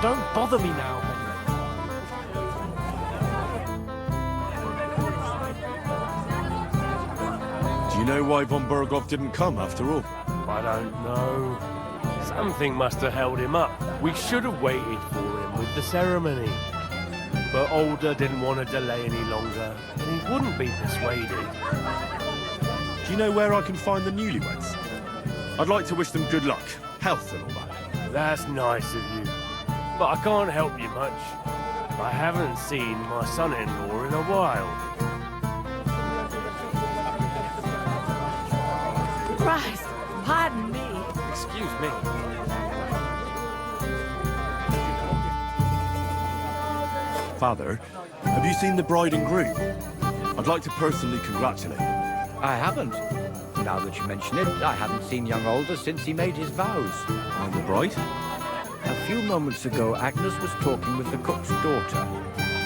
Don't bother me now, Do you know why von Bergov didn't come after all? I don't know. Something must have held him up. We should have waited for him with the ceremony. But Alda didn't want to delay any longer, and he wouldn't be persuaded. Do you know where I can find the newlyweds? I'd like to wish them good luck, health and all that. That's nice of you. But I can't help you much. I haven't seen my son-in-law in a while. Christ, pardon me. Excuse me. Father, have you seen the bride and groom? I'd like to personally congratulate them. I haven't. Now that you mention it, I haven't seen young Alda since he made his vows. And the bride? A few moments ago, Agnes was talking with the cook's daughter.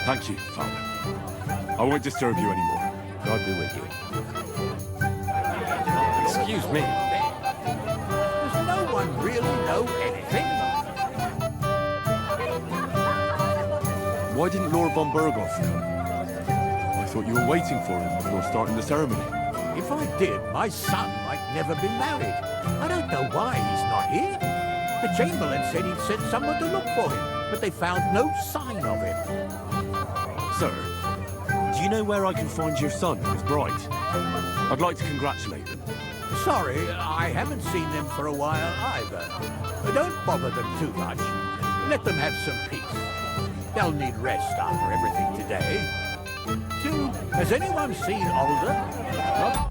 Thank you, Father. I won't disturb you anymore. God be with you. Excuse me. There's no anyone really know anything? Why didn't Lord von Berghoff come? I thought you were waiting for him before starting the ceremony. If I did, my son might never be married. I don't know why he's not here. The Chamberlain said he'd sent someone to look for him, but they found no sign of him. Sir, do you know where I can find your son and his bride? I'd like to congratulate them. Sorry, I haven't seen them for a while either. Don't bother them too much. Let them have some peace. They'll need rest after everything today. Has anyone seen Alder? Not